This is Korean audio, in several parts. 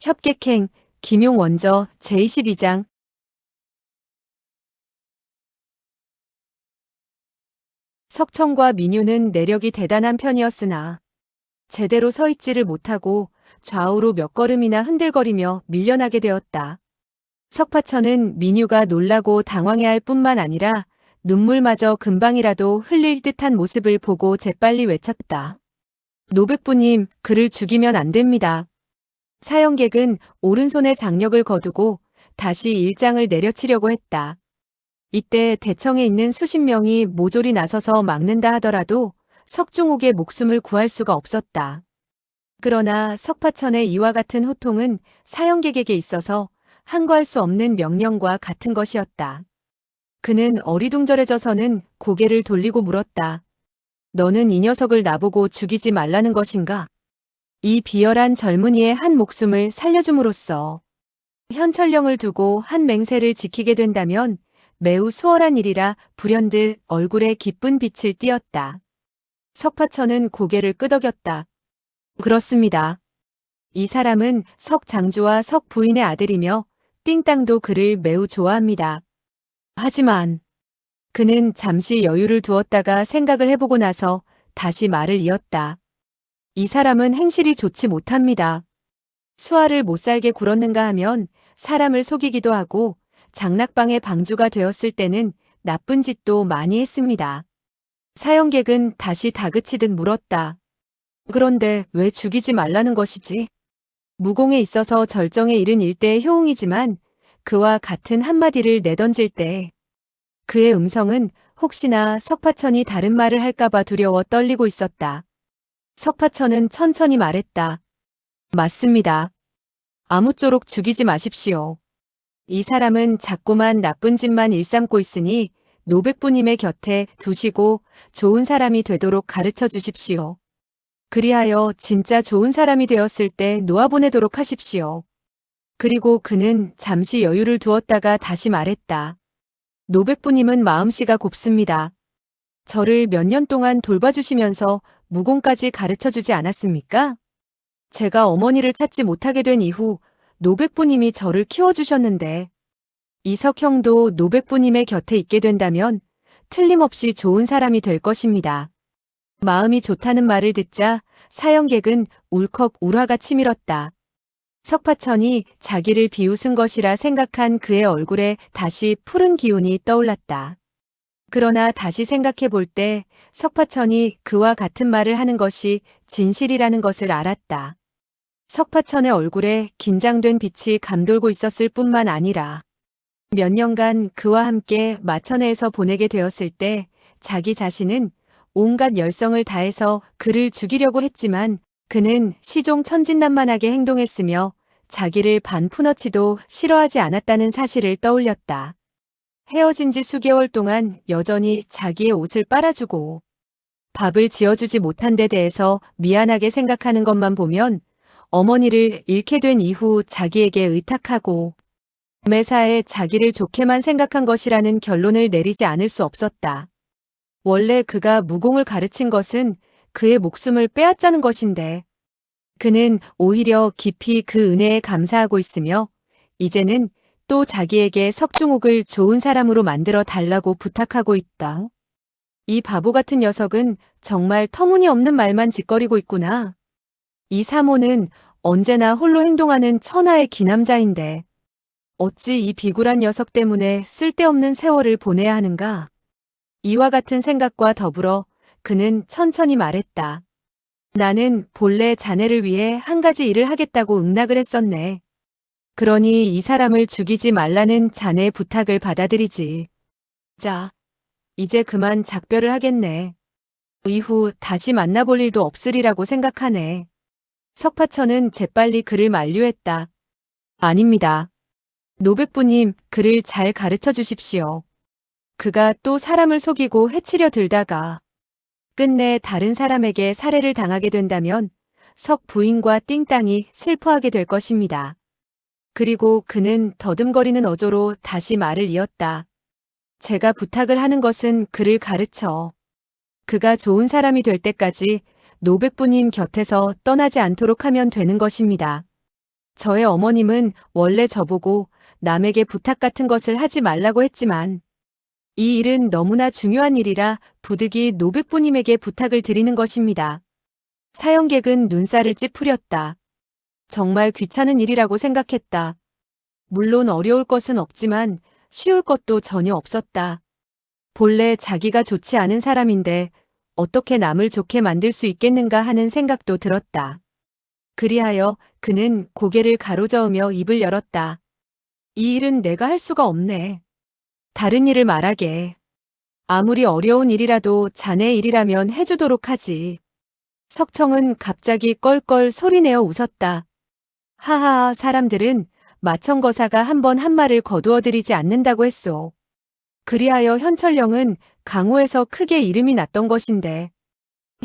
협객행, 김용 원저, 제22장. 석청과 민유는 내력이 대단한 편이었으나 제대로 서 있지를 못하고 좌우로 몇 걸음이나 흔들거리며 밀려나게 되었다. 석파천은 민유가 놀라고 당황해할 뿐만 아니라 눈물마저 금방이라도 흘릴 듯한 모습을 보고 재빨리 외쳤다. 노백부님, 그를 죽이면 안 됩니다. 사형객은 오른손에 장력을 거두고 다시 일장을 내려치려고 했다. 이때 대청에 있는 수십 명이 모조리 나서서 막는다 하더라도 석중옥의 목숨을 구할 수가 없었다. 그러나 석파천의 이와 같은 호통은 사형객에게 있어서 항거할 수 없는 명령과 같은 것이었다. 그는 어리둥절해져서는 고개를 돌리고 물었다. 너는 이 녀석을 나보고 죽이지 말라는 것인가? 이 비열한 젊은이의 한 목숨을 살려줌으로써 현철령을 두고 한 맹세를 지키게 된다면 매우 수월한 일이라 불현듯 얼굴에 기쁜 빛을 띄었다. 석파천은 고개를 끄덕였다. 그렇습니다. 이 사람은 석 장주와 석 부인의 아들이며 띵땅도 그를 매우 좋아합니다. 하지만 그는 잠시 여유를 두었다가 생각을 해보고 나서 다시 말을 이었다. 이 사람은 행실이 좋지 못합니다. 수아를 못살게 굴었는가 하면 사람을 속이기도 하고 장락방의 방주가 되었을 때는 나쁜 짓도 많이 했습니다. 사형객은 다시 다그치듯 물었다. 그런데 왜 죽이지 말라는 것이지? 무공에 있어서 절정에 이른 일대의 효웅이지만 그와 같은 한마디를 내던질 때 그의 음성은 혹시나 석파천이 다른 말을 할까봐 두려워 떨리고 있었다. 석파천은 천천히 말했다. 맞습니다. 아무쪼록 죽이지 마십시오. 이 사람은 자꾸만 나쁜 짓만 일삼고 있으니 노백부님의 곁에 두시고 좋은 사람이 되도록 가르쳐 주십시오. 그리하여 진짜 좋은 사람이 되었을 때 놓아보내도록 하십시오. 그리고 그는 잠시 여유를 두었다가 다시 말했다. 노백부님은 마음씨가 곱습니다. 저를 몇 년 동안 돌봐주시면서 무공까지 가르쳐주지 않았습니까? 제가 어머니를 찾지 못하게 된 이후 노백부님이 저를 키워주셨는데 이석형도 노백부님의 곁에 있게 된다면 틀림없이 좋은 사람이 될 것입니다. 마음이 좋다는 말을 듣자 사형객은 울컥 울화가 치밀었다. 석파천이 자기를 비웃은 것이라 생각한 그의 얼굴에 다시 푸른 기운이 떠올랐다. 그러나 다시 생각해 볼 때 석파천이 그와 같은 말을 하는 것이 진실이라는 것을 알았다. 석파천의 얼굴에 긴장된 빛이 감돌고 있었을 뿐만 아니라 몇 년간 그와 함께 마천회에서 보내게 되었을 때 자기 자신은 온갖 열성을 다해서 그를 죽이려고 했지만 그는 시종 천진난만하게 행동했으며 자기를 반푼어치도 싫어하지 않았다는 사실을 떠올렸다. 헤어진 지 수개월 동안 여전히 자기의 옷을 빨아주고 밥을 지어주지 못한 데 대해서 미안하게 생각하는 것만 보면 어머니를 잃게 된 이후 자기에게 의탁하고 매사에 자기를 좋게만 생각한 것이라는 결론을 내리지 않을 수 없었다. 원래 그가 무공을 가르친 것은 그의 목숨을 빼앗자는 것인데 그는 오히려 깊이 그 은혜에 감사하고 있으며 이제는 또 자기에게 석중옥을 좋은 사람으로 만들어 달라고 부탁하고 있다. 이 바보 같은 녀석은 정말 터무니없는 말만 짓거리고 있구나. 이 사모는 언제나 홀로 행동하는 천하의 기남자인데 어찌 이 비굴한 녀석 때문에 쓸데없는 세월을 보내야 하는가? 이와 같은 생각과 더불어 그는 천천히 말했다. 나는 본래 자네를 위해 한 가지 일을 하겠다고 응낙을 했었네. 그러니 이 사람을 죽이지 말라는 자네의 부탁을 받아들이지. 자, 이제 그만 작별을 하겠네. 이후 다시 만나볼 일도 없으리라고 생각하네. 석파천은 재빨리 그를 만류했다. 아닙니다. 노백부님, 그를 잘 가르쳐 주십시오. 그가 또 사람을 속이고 해치려 들다가 끝내 다른 사람에게 살해를 당하게 된다면 석 부인과 띵땅이 슬퍼하게 될 것입니다. 그리고 그는 더듬거리는 어조로 다시 말을 이었다. 제가 부탁을 하는 것은 그를 가르쳐 그가 좋은 사람이 될 때까지 노백부님 곁에서 떠나지 않도록 하면 되는 것입니다. 저의 어머님은 원래 저보고 남에게 부탁 같은 것을 하지 말라고 했지만 이 일은 너무나 중요한 일이라 부득이 노백부님에게 부탁을 드리는 것입니다. 사형객은 눈살을 찌푸렸다. 정말 귀찮은 일이라고 생각했다. 물론 어려울 것은 없지만 쉬울 것도 전혀 없었다. 본래 자기가 좋지 않은 사람인데 어떻게 남을 좋게 만들 수 있겠는가 하는 생각도 들었다. 그리하여 그는 고개를 가로저으며 입을 열었다. 이 일은 내가 할 수가 없네. 다른 일을 말하게. 아무리 어려운 일이라도 자네 일이라면 해주도록 하지. 석청은 갑자기 껄껄 소리내어 웃었다. 하하하, 사람들은 마청거사가 한 번 한 말을 거두어들이지 않는다고 했소. 그리하여 현철령은 강호에서 크게 이름이 났던 것인데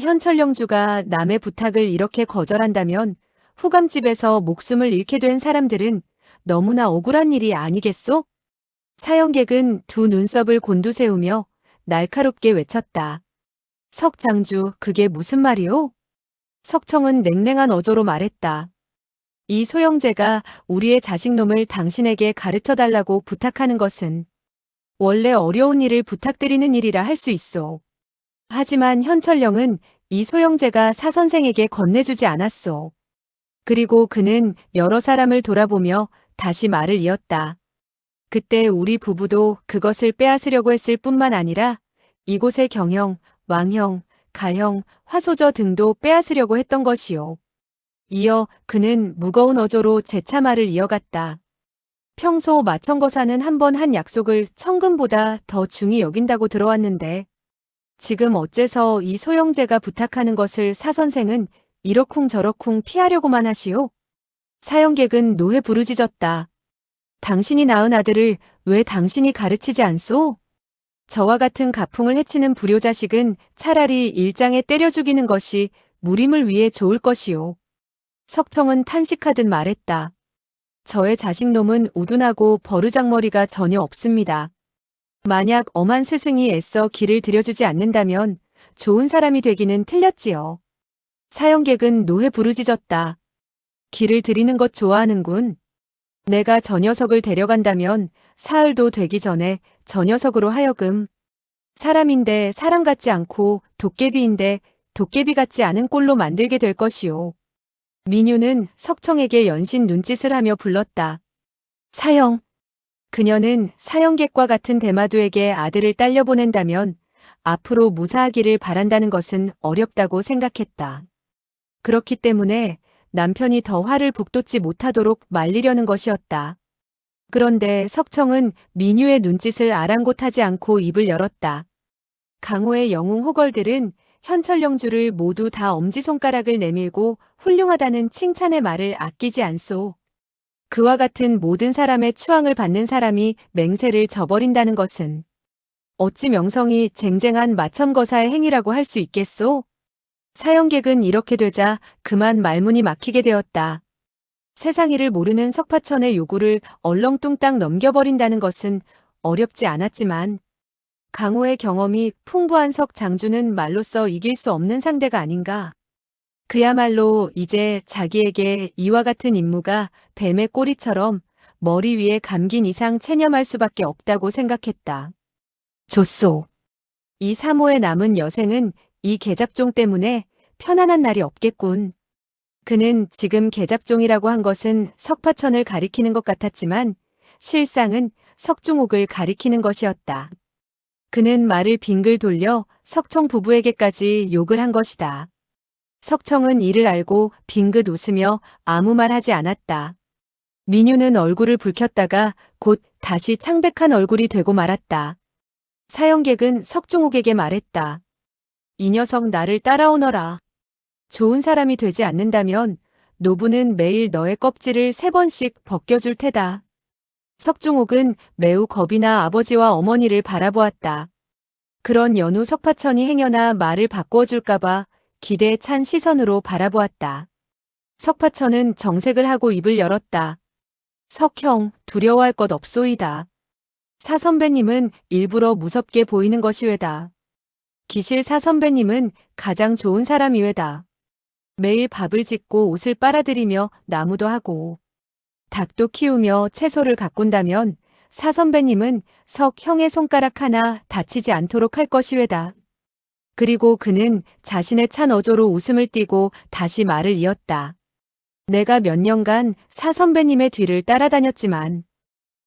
현철령주가 남의 부탁을 이렇게 거절한다면 후감집에서 목숨을 잃게 된 사람들은 너무나 억울한 일이 아니겠소? 사형객은 두 눈썹을 곤두세우며 날카롭게 외쳤다. 석장주, 그게 무슨 말이오? 석청은 냉랭한 어조로 말했다. 이 소영제가 우리의 자식놈을 당신에게 가르쳐달라고 부탁하는 것은 원래 어려운 일을 부탁드리는 일이라 할 수 있소. 하지만 현철령은 이 소영제가 사선생에게 건네주지 않았소. 그리고 그는 여러 사람을 돌아보며 다시 말을 이었다. 그때 우리 부부도 그것을 빼앗으려고 했을 뿐만 아니라 이곳의 경형, 왕형, 가형, 화소저 등도 빼앗으려고 했던 것이요. 이어 그는 무거운 어조로 재차 말을 이어갔다. 평소 마청거사는 한 번 한 약속을 천금보다 더 중히 여긴다고 들어왔는데 지금 어째서 이 소영제가 부탁하는 것을 사선생은 이러쿵저러쿵 피하려고만 하시오? 사형객은 노해 부르짖었다. 당신이 낳은 아들을 왜 당신이 가르치지 않소? 저와 같은 가풍을 해치는 불효자식은 차라리 일장에 때려 죽이는 것이 무림을 위해 좋을 것이오. 석청은 탄식하듯 말했다. 저의 자식놈은 우둔하고 버르장머리가 전혀 없습니다. 만약 엄한 스승이 애써 길을 들여주지 않는다면 좋은 사람이 되기는 틀렸지요. 사형객은 노해 부르짖었다. 길을 들이는 것 좋아하는군. 내가 저 녀석을 데려간다면 사흘도 되기 전에 저 녀석으로 하여금 사람인데 사람 같지 않고 도깨비인데 도깨비 같지 않은 꼴로 만들게 될 것이오. 민유는 석청에게 연신 눈짓을 하며 불렀다. 사형. 그녀는 사형객과 같은 대마두에게 아들을 딸려보낸다면 앞으로 무사하기를 바란다는 것은 어렵다고 생각했다. 그렇기 때문에 남편이 더 화를 북돋지 못하도록 말리려는 것이었다. 그런데 석청은 민유의 눈짓을 아랑곳하지 않고 입을 열었다. 강호의 영웅 호걸들은 현철령주를 모두 다 엄지손가락을 내밀고 훌륭하다는 칭찬의 말을 아끼지 않소. 그와 같은 모든 사람의 추앙을 받는 사람이 맹세를 저버린다는 것은 어찌 명성이 쟁쟁한 마천거사의 행위라고 할 수 있겠소? 사형객은 이렇게 되자 그만 말문이 막히게 되었다. 세상 일을 모르는 석파천의 요구를 얼렁뚱땅 넘겨버린다는 것은 어렵지 않았지만 강호의 경험이 풍부한 석 장주는 말로써 이길 수 없는 상대가 아닌가. 그야말로 이제 자기에게 이와 같은 임무가 뱀의 꼬리처럼 머리 위에 감긴 이상 체념할 수밖에 없다고 생각했다. 좋소. 이 사모의 남은 여생은 이 계잡종 때문에 편안한 날이 없겠군. 그는 지금 계잡종이라고 한 것은 석파천을 가리키는 것 같았지만 실상은 석중옥을 가리키는 것이었다. 그는 말을 빙글 돌려 석청 부부에게까지 욕을 한 것이다. 석청은 이를 알고 빙긋 웃으며 아무 말 하지 않았다. 민유는 얼굴을 붉혔다가 곧 다시 창백한 얼굴이 되고 말았다. 사형객은 석중옥에게 말했다. 이 녀석 나를 따라오너라. 좋은 사람이 되지 않는다면 노부는 매일 너의 껍질을 3번씩 벗겨줄 테다. 석중옥은 매우 겁이 나 아버지와 어머니를 바라보았다. 그런 연후 석파천이 행여나 말을 바꾸어줄까봐 기대에 찬 시선으로 바라보았다. 석파천은 정색을 하고 입을 열었다. 석형, 두려워할 것 없소이다. 사선배님은 일부러 무섭게 보이는 것이 왜다. 기실 사선배님은 가장 좋은 사람이 왜다. 매일 밥을 짓고 옷을 빨아들이며 나무도 하고 닭도 키우며 채소를 가꾼다면 사 선배님은 석 형의 손가락 하나 다치지 않도록 할 것이외다. 그리고 그는 자신의 찬 어조로 웃음을 띠고 다시 말을 이었다. 내가 몇 년간 사 선배님의 뒤를 따라다녔지만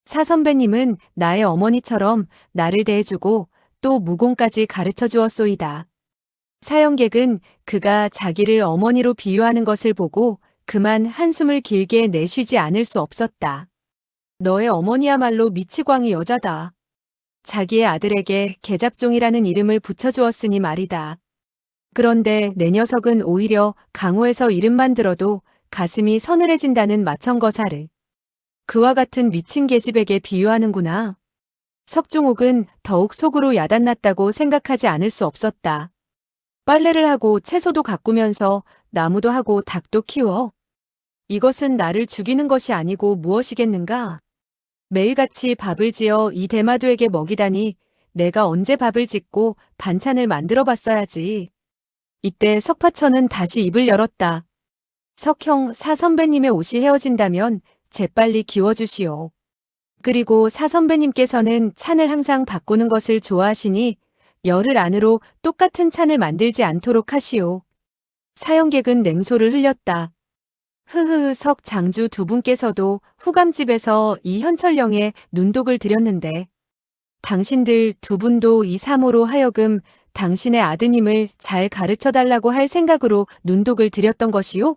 사 선배님은 나의 어머니처럼 나를 대해주고 또 무공까지 가르쳐 주었소이다. 사형객은 그가 자기를 어머니로 비유하는 것을 보고 그만 한숨을 길게 내쉬지 않을 수 없었다. 너의 어머니야말로 미치광이 여자다. 자기의 아들에게 계잡종이라는 이름을 붙여주었으니 말이다. 그런데 내 녀석은 오히려 강호에서 이름만 들어도 가슴이 서늘해진다는 마천거사를 그와 같은 미친 계집에게 비유하는구나. 석중옥은 더욱 속으로 야단났다고 생각하지 않을 수 없었다. 빨래를 하고 채소도 가꾸면서 나무도 하고 닭도 키워. 이것은 나를 죽이는 것이 아니고 무엇이겠는가? 매일같이 밥을 지어 이 대마도에게 먹이다니 내가 언제 밥을 짓고 반찬을 만들어 봤어야지. 이때 석파천은 다시 입을 열었다. 석형 사 선배님의 옷이 헤어진다면 재빨리 기워주시오. 그리고 사 선배님께서는 찬을 항상 바꾸는 것을 좋아하시니 열흘 안으로 똑같은 찬을 만들지 않도록 하시오. 사형객은 냉소를 흘렸다. 흐흐 석 장주 두 분께서도 후감집에서 이 현철령에 눈독을 들였는데 당신들 두 분도 이 사모로 하여금 당신의 아드님을 잘 가르쳐달라고 할 생각으로 눈독을 들였던 것이요?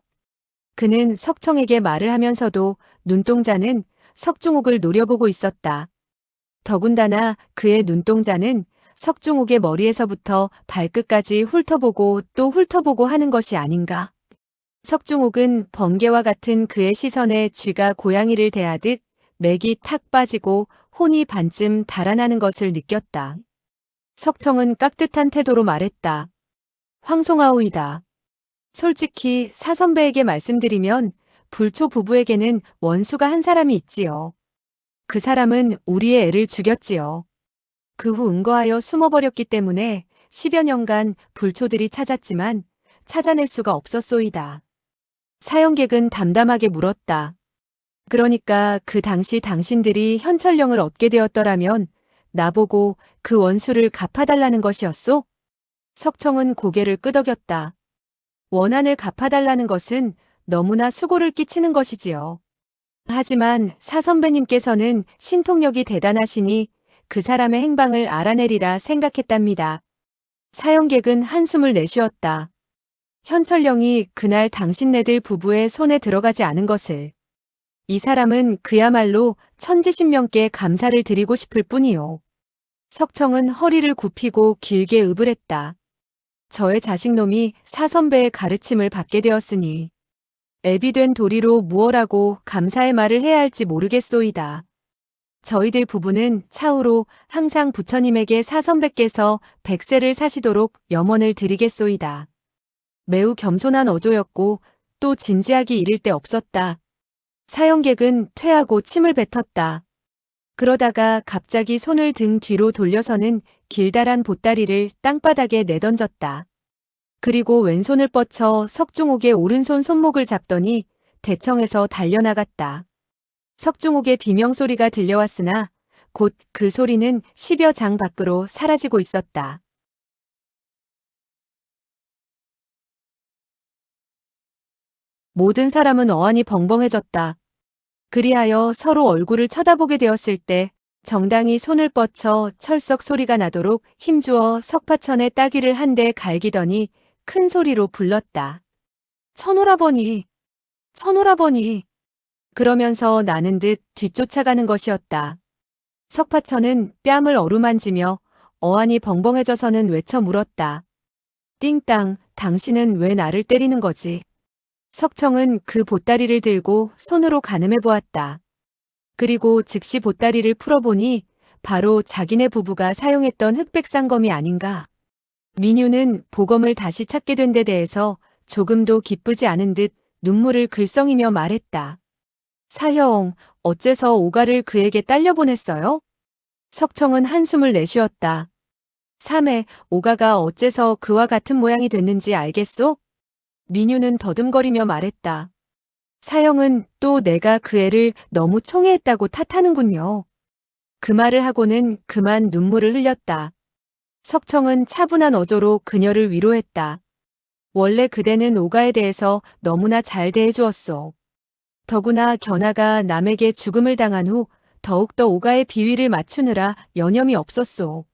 그는 석청에게 말을 하면서도 눈동자는 석중옥을 노려보고 있었다. 더군다나 그의 눈동자는 석중옥의 머리에서부터 발끝까지 훑어보고 또 훑어보고 하는 것이 아닌가. 석중옥은 번개와 같은 그의 시선에 쥐가 고양이를 대하듯 맥이 탁 빠지고 혼이 반쯤 달아나는 것을 느꼈다. 석청은 깍듯한 태도로 말했다. 황송하오이다. 솔직히 사선배에게 말씀드리면 불초 부부에게는 원수가 한 사람이 있지요. 그 사람은 우리의 애를 죽였지요. 그 후 은거하여 숨어버렸기 때문에 10여 년간 불초들이 찾았지만 찾아낼 수가 없었소이다. 사형객은 담담하게 물었다. 그러니까 그 당시 당신들이 현철령을 얻게 되었더라면 나보고 그 원수를 갚아달라는 것이었소? 석청은 고개를 끄덕였다. 원한을 갚아달라는 것은 너무나 수고를 끼치는 것이지요. 하지만 사 선배님께서는 신통력이 대단하시니 그 사람의 행방을 알아내리라 생각했답니다. 사형객은 한숨을 내쉬었다. 현철령이 그날 당신네들 부부의 손에 들어가지 않은 것을. 이 사람은 그야말로 천지신명께 감사를 드리고 싶을 뿐이요. 석청은 허리를 굽히고 길게 으브랬다. 저의 자식놈이 사선배의 가르침을 받게 되었으니 애비 된 도리로 무엇라고 감사의 말을 해야 할지 모르겠소이다. 저희들 부부는 차후로 항상 부처님에게 사선배께서 백세를 사시도록 염원을 드리겠소이다. 매우 겸손한 어조였고 또 진지하기 이를 데 없었다. 사형객은 퇴하고 침을 뱉었다. 그러다가 갑자기 손을 등 뒤로 돌려서는 길다란 보따리를 땅바닥에 내던졌다. 그리고 왼손을 뻗쳐 석중옥의 오른손 손목을 잡더니 대청에서 달려나갔다. 석중옥의 비명소리가 들려왔으나 곧 그 소리는 10여 장 밖으로 사라지고 있었다. 모든 사람은 어안이 벙벙해졌다. 그리하여 서로 얼굴을 쳐다보게 되었을 때 정당히 손을 뻗쳐 철썩 소리가 나도록 힘주어 석파천의 따귀를 한 대 갈기더니 큰 소리로 불렀다. 천오라버니, 천오라버니. 그러면서 나는 듯 뒤쫓아가는 것이었다. 석파천은 뺨을 어루만지며 어안이 벙벙해져서는 외쳐 물었다. 띵땅, 당신은 왜 나를 때리는 거지? 석청은 그 보따리를 들고 손으로 가늠해 보았다. 그리고 즉시 보따리를 풀어보니 바로 자기네 부부가 사용했던 흑백 쌍검이 아닌가. 민유는 보검을 다시 찾게 된 데 대해서 조금도 기쁘지 않은 듯 눈물을 글썽이며 말했다. 사형, 어째서 오가를 그에게 딸려보냈어요? 석청은 한숨을 내쉬었다. 3회, 오가가 어째서 그와 같은 모양이 됐는지 알겠소? 민유는 더듬거리며 말했다. 사형은 또 내가 그 애를 너무 총애했다고 탓하는군요. 그 말을 하고는 그만 눈물을 흘렸다. 석청은 차분한 어조로 그녀를 위로했다. 원래 그대는 오가에 대해서 너무나 잘 대해주었소. 더구나 견아가 남에게 죽음을 당한 후 더욱더 오가의 비위를 맞추느라 여념이 없었소.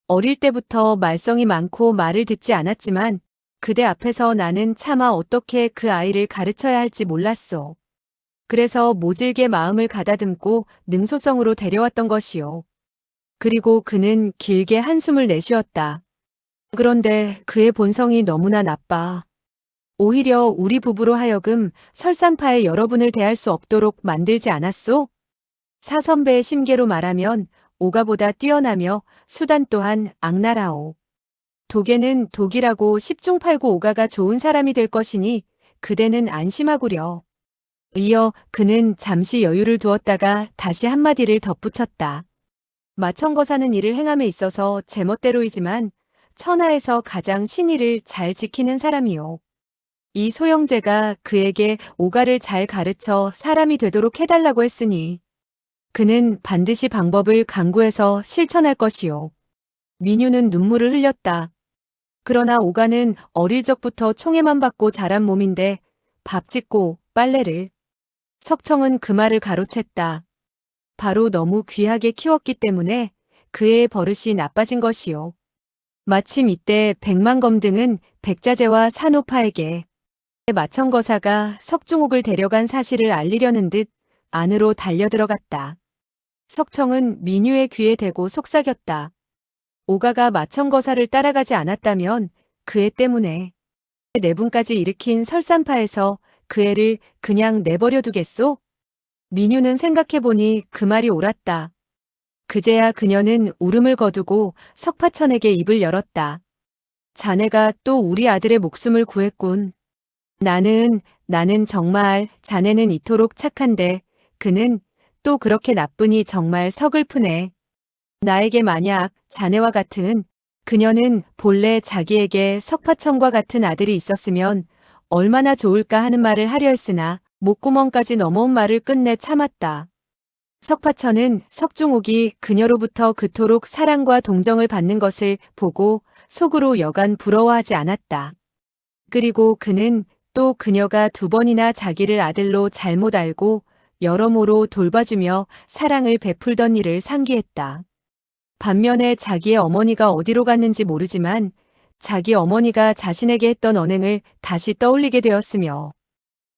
어릴 때부터 말썽이 많고 말을 듣지 않았지만 그대 앞에서 나는 차마 어떻게 그 아이를 가르쳐야 할지 몰랐소. 그래서 모질게 마음을 가다듬고 능소성으로 데려왔던 것이요. 그리고 그는 길게 한숨을 내쉬었다. 그런데 그의 본성이 너무나 나빠. 오히려 우리 부부로 하여금 설산파에 여러분을 대할 수 없도록 만들지 않았소? 사선배의 심계로 말하면 오가보다 뛰어나며 수단 또한 악랄하오. 독에는 독이라고 10중 8구 오가가 좋은 사람이 될 것이니 그대는 안심하구려. 이어 그는 잠시 여유를 두었다가 다시 한마디를 덧붙였다. 마천거사는 이를 행함에 있어서 제멋대로이지만 천하에서 가장 신의를 잘 지키는 사람이요. 이 소영제가 그에게 오가를 잘 가르쳐 사람이 되도록 해달라고 했으니 그는 반드시 방법을 강구해서 실천할 것이요. 민유는 눈물을 흘렸다. 그러나 오가는 어릴 적부터 총애만 받고 자란 몸인데 밥 짓고 빨래를. 석청은 그 말을 가로챘다. 바로 너무 귀하게 키웠기 때문에 그의 버릇이 나빠진 것이요. 마침 이때 백만검 등은 백자재와 산호파에게 마천거사가 석중옥을 데려간 사실을 알리려는 듯 안으로 달려들어갔다. 석청은 민유의 귀에 대고 속삭였다. 오가가 마천거사를 따라가지 않았다면 그 애 때문에 내분까지 일으킨 설산파에서 그 애를 그냥 내버려 두겠소? 민유는 생각해보니 그 말이 옳았다. 그제야 그녀는 울음을 거두고 석파천에게 입을 열었다. 자네가 또 우리 아들의 목숨을 구했군. 나는 정말 자네는 이토록 착한데 그는 또 그렇게 나쁘니 정말 서글프네. 나에게 만약 자네와 같은 그녀는 본래 자기에게 석파천과 같은 아들이 있었으면 얼마나 좋을까 하는 말을 하려 했으나 목구멍까지 넘어온 말을 끝내 참았다. 석파천은 석중옥이 그녀로부터 그토록 사랑과 동정을 받는 것을 보고 속으로 여간 부러워하지 않았다. 그리고 그는 또 그녀가 2번이나 자기를 아들로 잘못 알고 여러모로 돌봐주며 사랑을 베풀던 일을 상기했다. 반면에 자기의 어머니가 어디로 갔는지 모르지만 자기 어머니가 자신에게 했던 언행을 다시 떠올리게 되었으며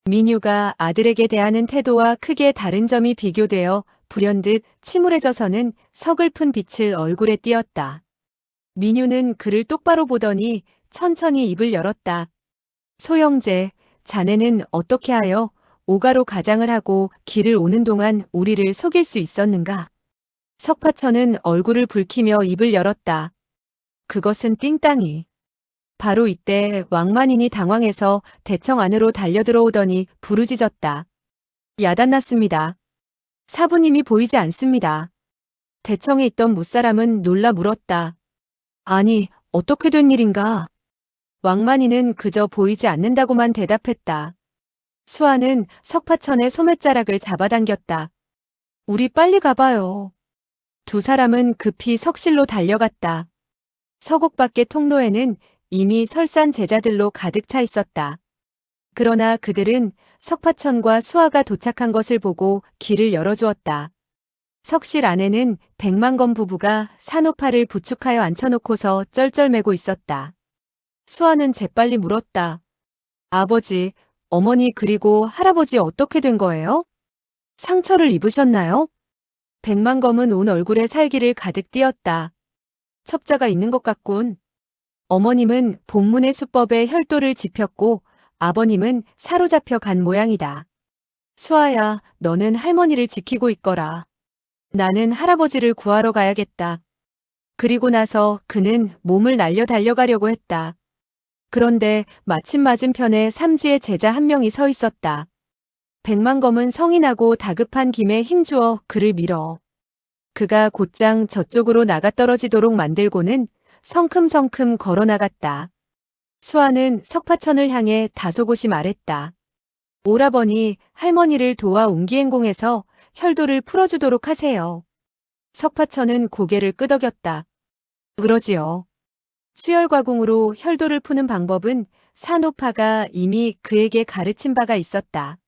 민유가 아들에게 대하는 태도와 크게 다른 점이 비교되어 불현듯 침울해져서는 서글픈 빛을 얼굴에 띄었다. 민유는 그를 똑바로 보더니 천천히 입을 열었다. 소영제, 자네는 어떻게 하여 오가로 가장을 하고 길을 오는 동안 우리를 속일 수 있었는가? 석파천은 얼굴을 붉히며 입을 열었다. 그것은 띵땅이. 바로 이때 왕만인이 당황해서 대청 안으로 달려들어오더니 부르짖었다. 야단났습니다. 사부님이 보이지 않습니다. 대청에 있던 무사람은 놀라 물었다. 아니, 어떻게 된 일인가? 왕만이는 그저 보이지 않는다고만 대답했다. 수아는 석파천의 소매자락을 잡아당겼다. 우리 빨리 가봐요. 2 사람은 급히 석실로 달려갔다. 서곡 밖의 통로에는 이미 설산 제자들로 가득 차 있었다. 그러나 그들은 석파천과 수아가 도착한 것을 보고 길을 열어주었다. 석실 안에는 백만검 부부가 산호파를 부축하여 앉혀놓고서 쩔쩔매고 있었다. 수아는 재빨리 물었다. 아버지, 어머니 그리고 할아버지 어떻게 된 거예요? 상처를 입으셨나요? 백만검은 온 얼굴에 살기를 가득 띄었다. 첩자가 있는 것 같군. 어머님은 본문의 수법에 혈도를 짚였고 아버님은 사로잡혀 간 모양이다. 수아야, 너는 할머니를 지키고 있거라. 나는 할아버지를 구하러 가야겠다. 그리고 나서 그는 몸을 날려 달려가려고 했다. 그런데 마침 맞은편에 삼지의 제자 한 명이 서 있었다. 백만검은 성이 나고 다급한 김에 힘주어 그를 밀어. 그가 곧장 저쪽으로 나가떨어지도록 만들고는 성큼성큼 걸어나갔다. 수아는 석파천을 향해 다소곳이 말했다. 오라버니, 할머니를 도와 운기행공해서 혈도를 풀어주도록 하세요. 석파천은 고개를 끄덕였다. 그러지요. 수혈과공으로 혈도를 푸는 방법은 산호파가 이미 그에게 가르친 바가 있었다.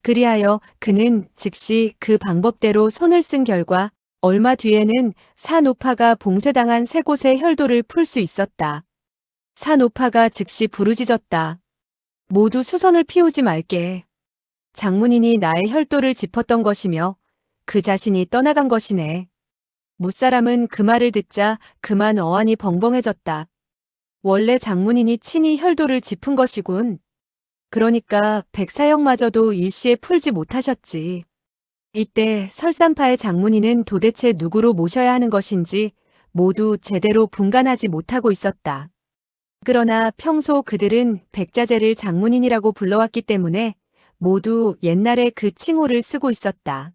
그리하여 그는 즉시 그 방법대로 손을 쓴 결과 얼마 뒤에는 산호파가 봉쇄당한 세 곳의 혈도를 풀 수 있었다. 산호파가 즉시 부르짖었다. 모두 수선을 피우지 말게. 장문인이 나의 혈도를 짚었던 것이며 그 자신이 떠나간 것이네. 무사람은 그 말을 듣자 그만 어안이 벙벙해졌다. 원래 장문인이 친히 혈도를 짚은 것이군. 그러니까 백사형마저도 일시에 풀지 못하셨지. 이때 설산파의 장문인은 도대체 누구로 모셔야 하는 것인지 모두 제대로 분간하지 못하고 있었다. 그러나 평소 그들은 백자재를 장문인이라고 불러왔기 때문에 모두 옛날에 그 칭호를 쓰고 있었다.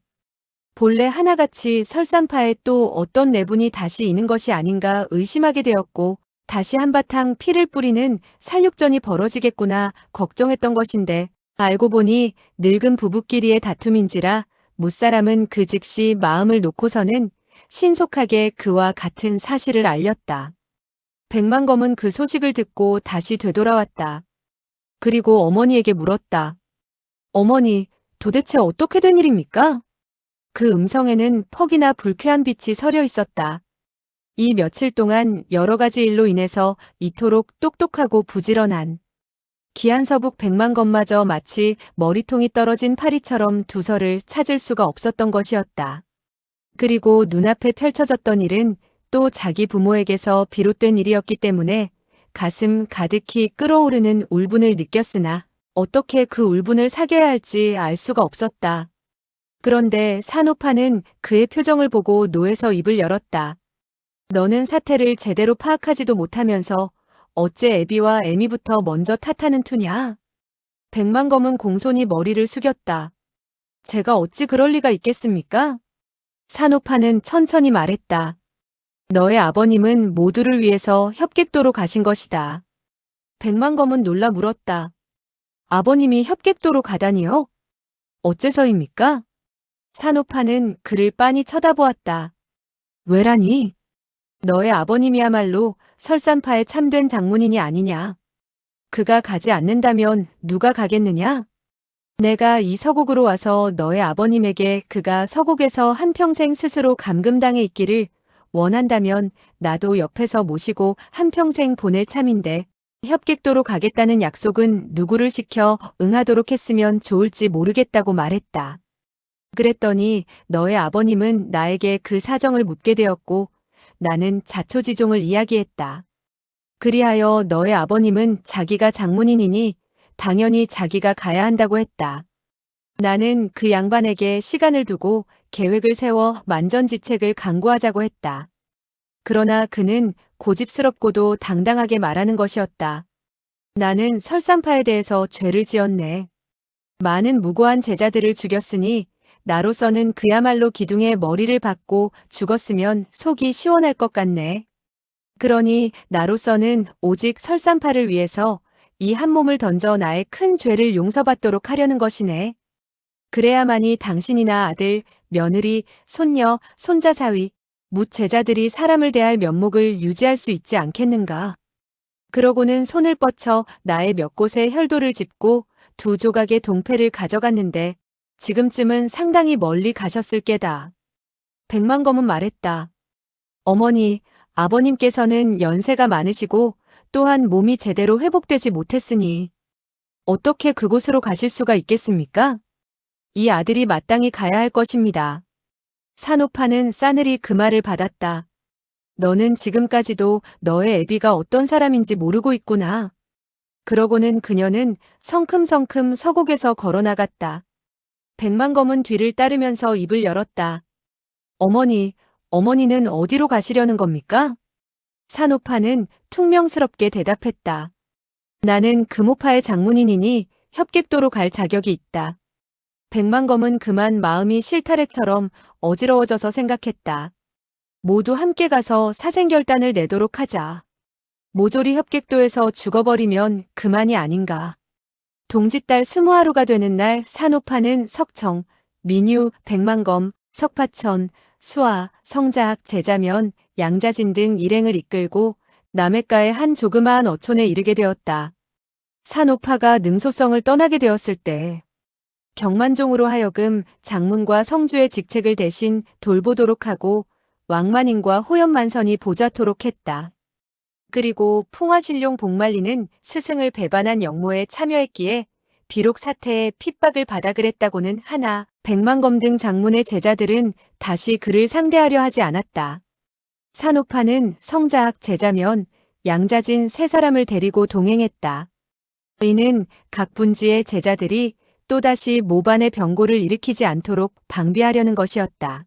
본래 하나같이 설산파에 또 어떤 내분이 다시 있는 것이 아닌가 의심하게 되었고 다시 한바탕 피를 뿌리는 살육전이 벌어지겠구나 걱정했던 것인데 알고 보니 늙은 부부끼리의 다툼인지라 무사람은 그 즉시 마음을 놓고서는 신속하게 그와 같은 사실을 알렸다. 백만검은 그 소식을 듣고 다시 되돌아왔다. 그리고 어머니에게 물었다. 어머니, 도대체 어떻게 된 일입니까? 그 음성에는 퍽이나 불쾌한 빛이 서려 있었다. 이 며칠 동안 여러 가지 일로 인해서 이토록 똑똑하고 부지런한 기한서북 백만검마저 마치 머리통이 떨어진 파리처럼 두서를 찾을 수가 없었던 것이었다. 그리고 눈앞에 펼쳐졌던 일은 또 자기 부모에게서 비롯된 일이었기 때문에 가슴 가득히 끓어오르는 울분을 느꼈으나 어떻게 그 울분을 사겨야 할지 알 수가 없었다. 그런데 산호파는 그의 표정을 보고 노에서 입을 열었다. 너는 사태를 제대로 파악하지도 못하면서 어째 애비와 애미부터 먼저 탓하는 투냐? 백만검은 공손히 머리를 숙였다. 제가 어찌 그럴 리가 있겠습니까? 산호파는 천천히 말했다. 너의 아버님은 모두를 위해서 협객도로 가신 것이다. 백만검은 놀라 물었다. 아버님이 협객도로 가다니요? 어째서입니까? 산호파는 그를 빤히 쳐다보았다. 왜라니? 너의 아버님이야말로 설산파의 참된 장문인이 아니냐. 그가 가지 않는다면 누가 가겠느냐? 내가 이 서곡으로 와서 너의 아버님에게 그가 서곡에서 한평생 스스로 감금당해 있기를 원한다면 나도 옆에서 모시고 한평생 보낼 참인데 협객도로 가겠다는 약속은 누구를 시켜 응하도록 했으면 좋을지 모르겠다고 말했다. 그랬더니 너의 아버님은 나에게 그 사정을 묻게 되었고 나는 자초지종을 이야기했다. 그리하여 너의 아버님은 자기가 장문인이니 당연히 자기가 가야 한다고 했다. 나는 그 양반에게 시간을 두고 계획을 세워 만전지책을 강구하자고 했다. 그러나 그는 고집스럽고도 당당하게 말하는 것이었다. 나는 설산파에 대해서 죄를 지었네. 많은 무고한 제자들을 죽였으니 나로서는 그야말로 기둥에 머리를 박고 죽었으면 속이 시원할 것 같네. 그러니 나로서는 오직 설산파를 위해서 이 한 몸을 던져 나의 큰 죄를 용서받도록 하려는 것이네. 그래야만이 당신이나 아들, 며느리, 손녀, 손자 사위, 묻 제자들이 사람을 대할 면목을 유지할 수 있지 않겠는가. 그러고는 손을 뻗쳐 나의 몇 곳에 혈도를 짚고 두 조각의 동패를 가져갔는데 지금쯤은 상당히 멀리 가셨을 게다. 백만검은 말했다. 어머니, 아버님께서는 연세가 많으시고 또한 몸이 제대로 회복되지 못했으니 어떻게 그곳으로 가실 수가 있겠습니까? 이 아들이 마땅히 가야 할 것입니다. 산호파는 싸늘히 그 말을 받았다. 너는 지금까지도 너의 애비가 어떤 사람인지 모르고 있구나. 그러고는 그녀는 성큼성큼 서곡에서 걸어나갔다. 백만검은 뒤를 따르면서 입을 열었다. 어머니, 어머니는 어디로 가시려는 겁니까? 산호파는 퉁명스럽게 대답했다. 나는 금호파의 장문인이니 협객도로 갈 자격이 있다. 백만검은 그만 마음이 실타래처럼 어지러워져서 생각했다. 모두 함께 가서 사생결단을 내도록 하자. 모조리 협객도에서 죽어버리면 그만이 아닌가. 동짓달 20하루가 되는 날 산오파는 석청, 민유, 백만검, 석파천, 수아, 성자학, 제자면, 양자진 등 일행을 이끌고 남해가의 한 조그마한 어촌에 이르게 되었다. 산오파가 능소성을 떠나게 되었을 때 경만종으로 하여금 장문과 성주의 직책을 대신 돌보도록 하고 왕만인과 호연만선이 보좌토록 했다. 그리고 풍화신룡 복만리는 스승을 배반한 역모에 참여했기에 비록 사태에 핍박을 받아 그랬다고는 하나 백만검 등 장문의 제자들은 다시 그를 상대하려 하지 않았다. 산오파는 성자학, 제자면, 양자진 세 사람을 데리고 동행했다. 이는 각 분지의 제자들이 또다시 모반의 병고를 일으키지 않도록 방비하려는 것이었다.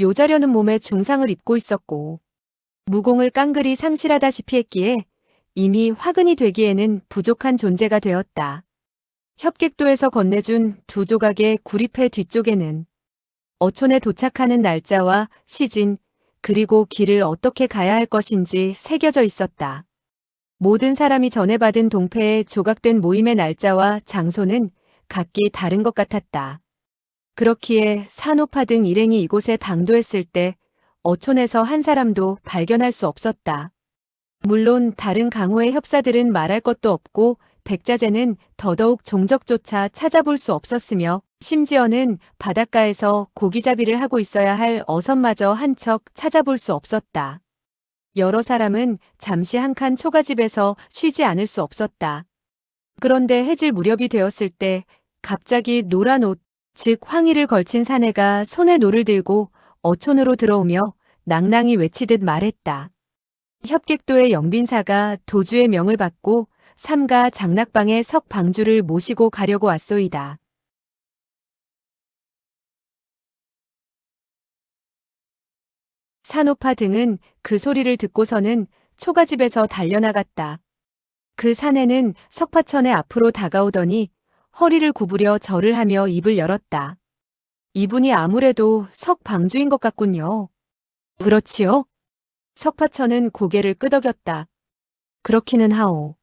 요자려는 몸에 중상을 입고 있었고 무공을 깡그리 상실하다시피 했기에 이미 화근이 되기에는 부족한 존재가 되었다. 협객도에서 건네준 두 조각의 구리패 뒤쪽에는 어촌에 도착하는 날짜와 시진 그리고 길을 어떻게 가야 할 것인지 새겨져 있었다. 모든 사람이 전해받은 동패에 조각된 모임의 날짜와 장소는 각기 다른 것 같았다. 그렇기에 산오파 등 일행이 이곳에 당도했을 때 어촌에서 한 사람도 발견할 수 없었다. 물론 다른 강호의 협사들은 말할 것도 없고 백자재는 더더욱 종적조차 찾아볼 수 없었으며 심지어는 바닷가에서 고기잡이를 하고 있어야 할 어선마저 한 척 찾아볼 수 없었다. 여러 사람은 잠시 한 칸 초가집에서 쉬지 않을 수 없었다. 그런데 해질 무렵이 되었을 때 갑자기 노란 옷, 즉 황의를 걸친 사내가 손에 노를 들고 어촌으로 들어오며 낭낭이 외치듯 말했다. 협객도의 영빈사가 도주의 명을 받고 삼가 장락방에 석방주를 모시고 가려고 왔소이다. 산오파 등은 그 소리를 듣고서는 초가집에서 달려나갔다. 그 사내는 석파천의 앞으로 다가오더니 허리를 구부려 절을 하며 입을 열었다. 이분이 아무래도 석방주인 것 같군요. 그렇지요? 석파천은 고개를 끄덕였다. 그렇기는 하오.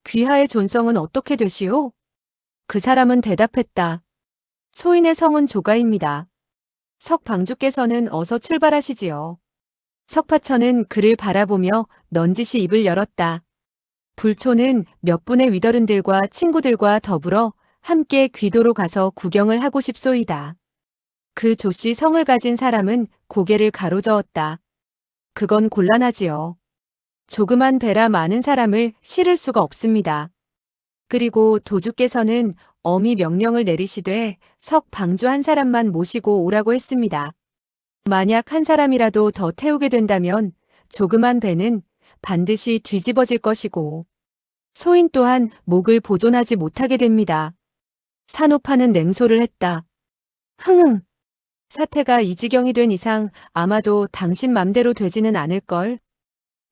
귀하의 존성은 어떻게 되시오? 그 사람은 대답했다. 소인의 성은 조가입니다. 석방주께서는 어서 출발하시지요. 석파천은 그를 바라보며 넌지시 입을 열었다. 불초는 몇 분의 위더른들과 친구들과 더불어 함께 귀도로 가서 구경을 하고 싶소이다. 그 조씨 성을 가진 사람은 고개를 가로저었다. 그건 곤란하지요. 조그만 배라 많은 사람을 실을 수가 없습니다. 그리고 도주께서는 엄히 명령을 내리시되 석방주 한 사람만 모시고 오라고 했습니다. 만약 한 사람이라도 더 태우게 된다면 조그만 배는 반드시 뒤집어질 것이고 소인 또한 목을 보존하지 못하게 됩니다. 산오파는 냉소를 했다. 흥흥. 사태가 이 지경이 된 이상 아마도 당신 맘대로 되지는 않을걸.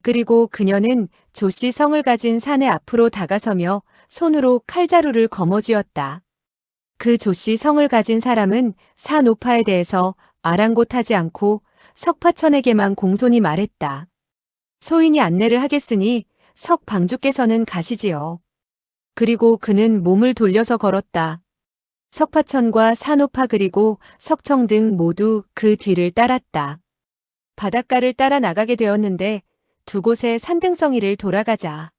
그리고 그녀는 조씨 성을 가진 사내 앞으로 다가서며 손으로 칼자루를 거머쥐었다. 그 조씨 성을 가진 사람은 산오파에 대해서 아랑곳하지 않고 석파천에게만 공손히 말했다. 소인이 안내를 하겠으니 석방주께서는 가시지요. 그리고 그는 몸을 돌려서 걸었다. 석파천과 산오파 그리고 석청 등 모두 그 뒤를 따랐다. 바닷가를 따라 나가게 되었는데 두 곳의 산등성이를 돌아가자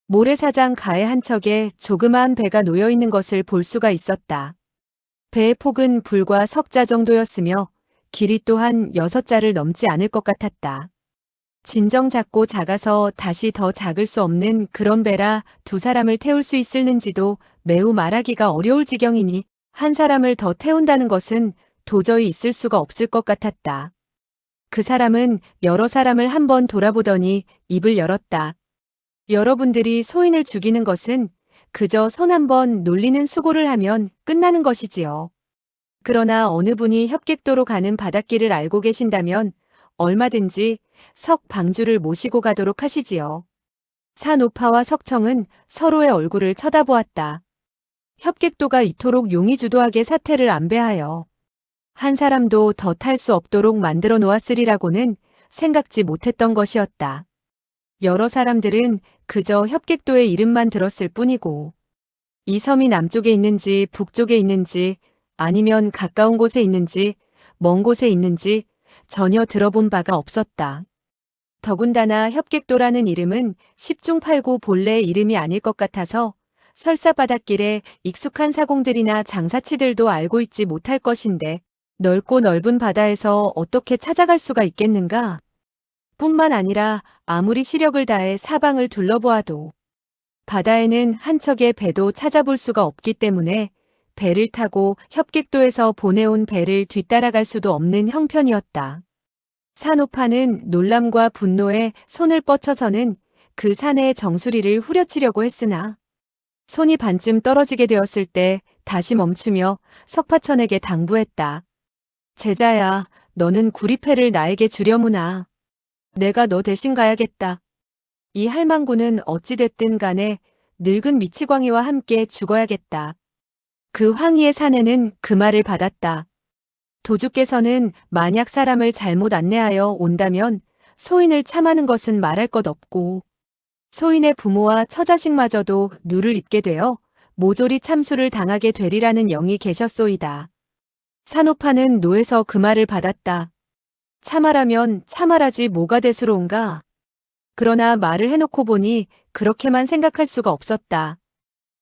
모래사장 가에 한 척에 조그마한 배가 놓여 있는 것을 볼 수가 있었다. 배의 폭은 불과 석자 정도였으며 길이 또한 6자를 넘지 않을 것 같았다. 진정 작고 작아서 다시 더 작을 수 없는 그런 배라 두 사람을 태울 수 있을는지도 매우 말하기가 어려울 지경이니 한 사람을 더 태운다는 것은 도저히 있을 수가 없을 것 같았다. 그 사람은 여러 사람을 한번 돌아보더니 입을 열었다. 여러분들이 소인을 죽이는 것은 그저 손 한번 놀리는 수고를 하면 끝나는 것이지요. 그러나 어느 분이 협객도로 가는 바닷길을 알고 계신다면 얼마든지 석방주를 모시고 가도록 하시지요. 산오파와 석청은 서로의 얼굴을 쳐다보았다. 협객도가 이토록 용의주도하게 사태를 안배하여 한 사람도 더 탈 수 없도록 만들어 놓았으리라고는 생각지 못했던 것이었다. 여러 사람들은 그저 협객도의 이름만 들었을 뿐이고 이 섬이 남쪽에 있는지 북쪽에 있는지 아니면 가까운 곳에 있는지 먼 곳에 있는지 전혀 들어본 바가 없었다. 더군다나 협객도라는 이름은 10중 8구 본래의 이름이 아닐 것 같아서 설사 바닷길에 익숙한 사공들이나 장사치들도 알고 있지 못할 것인데 넓고 넓은 바다에서 어떻게 찾아갈 수가 있겠는가? 뿐만 아니라 아무리 시력을 다해 사방을 둘러보아도 바다에는 한 척의 배도 찾아볼 수가 없기 때문에 배를 타고 협객도에서 보내온 배를 뒤따라갈 수도 없는 형편이었다. 산호파는 놀람과 분노에 손을 뻗쳐서는 그 사내의 정수리를 후려치려고 했으나 손이 반쯤 떨어지게 되었을 때 다시 멈추며 석파천에게 당부했다. 제자야, 너는 구리패를 나에게 주려무나. 내가 너 대신 가야겠다. 이 할망구는 어찌됐든 간에 늙은 미치광이와 함께 죽어야겠다. 그 황희의 사내는 그 말을 받았다. 도주께서는 만약 사람을 잘못 안내하여 온다면 소인을 참하는 것은 말할 것 없고 소인의 부모와 처자식마저도 누를 입게 되어 모조리 참수를 당하게 되리라는 영이 계셨소이다. 산호파는 노에서 그 말을 받았다. 참하라면 참하라지 뭐가 대수로운가. 그러나 말을 해놓고 보니 그렇게만 생각할 수가 없었다.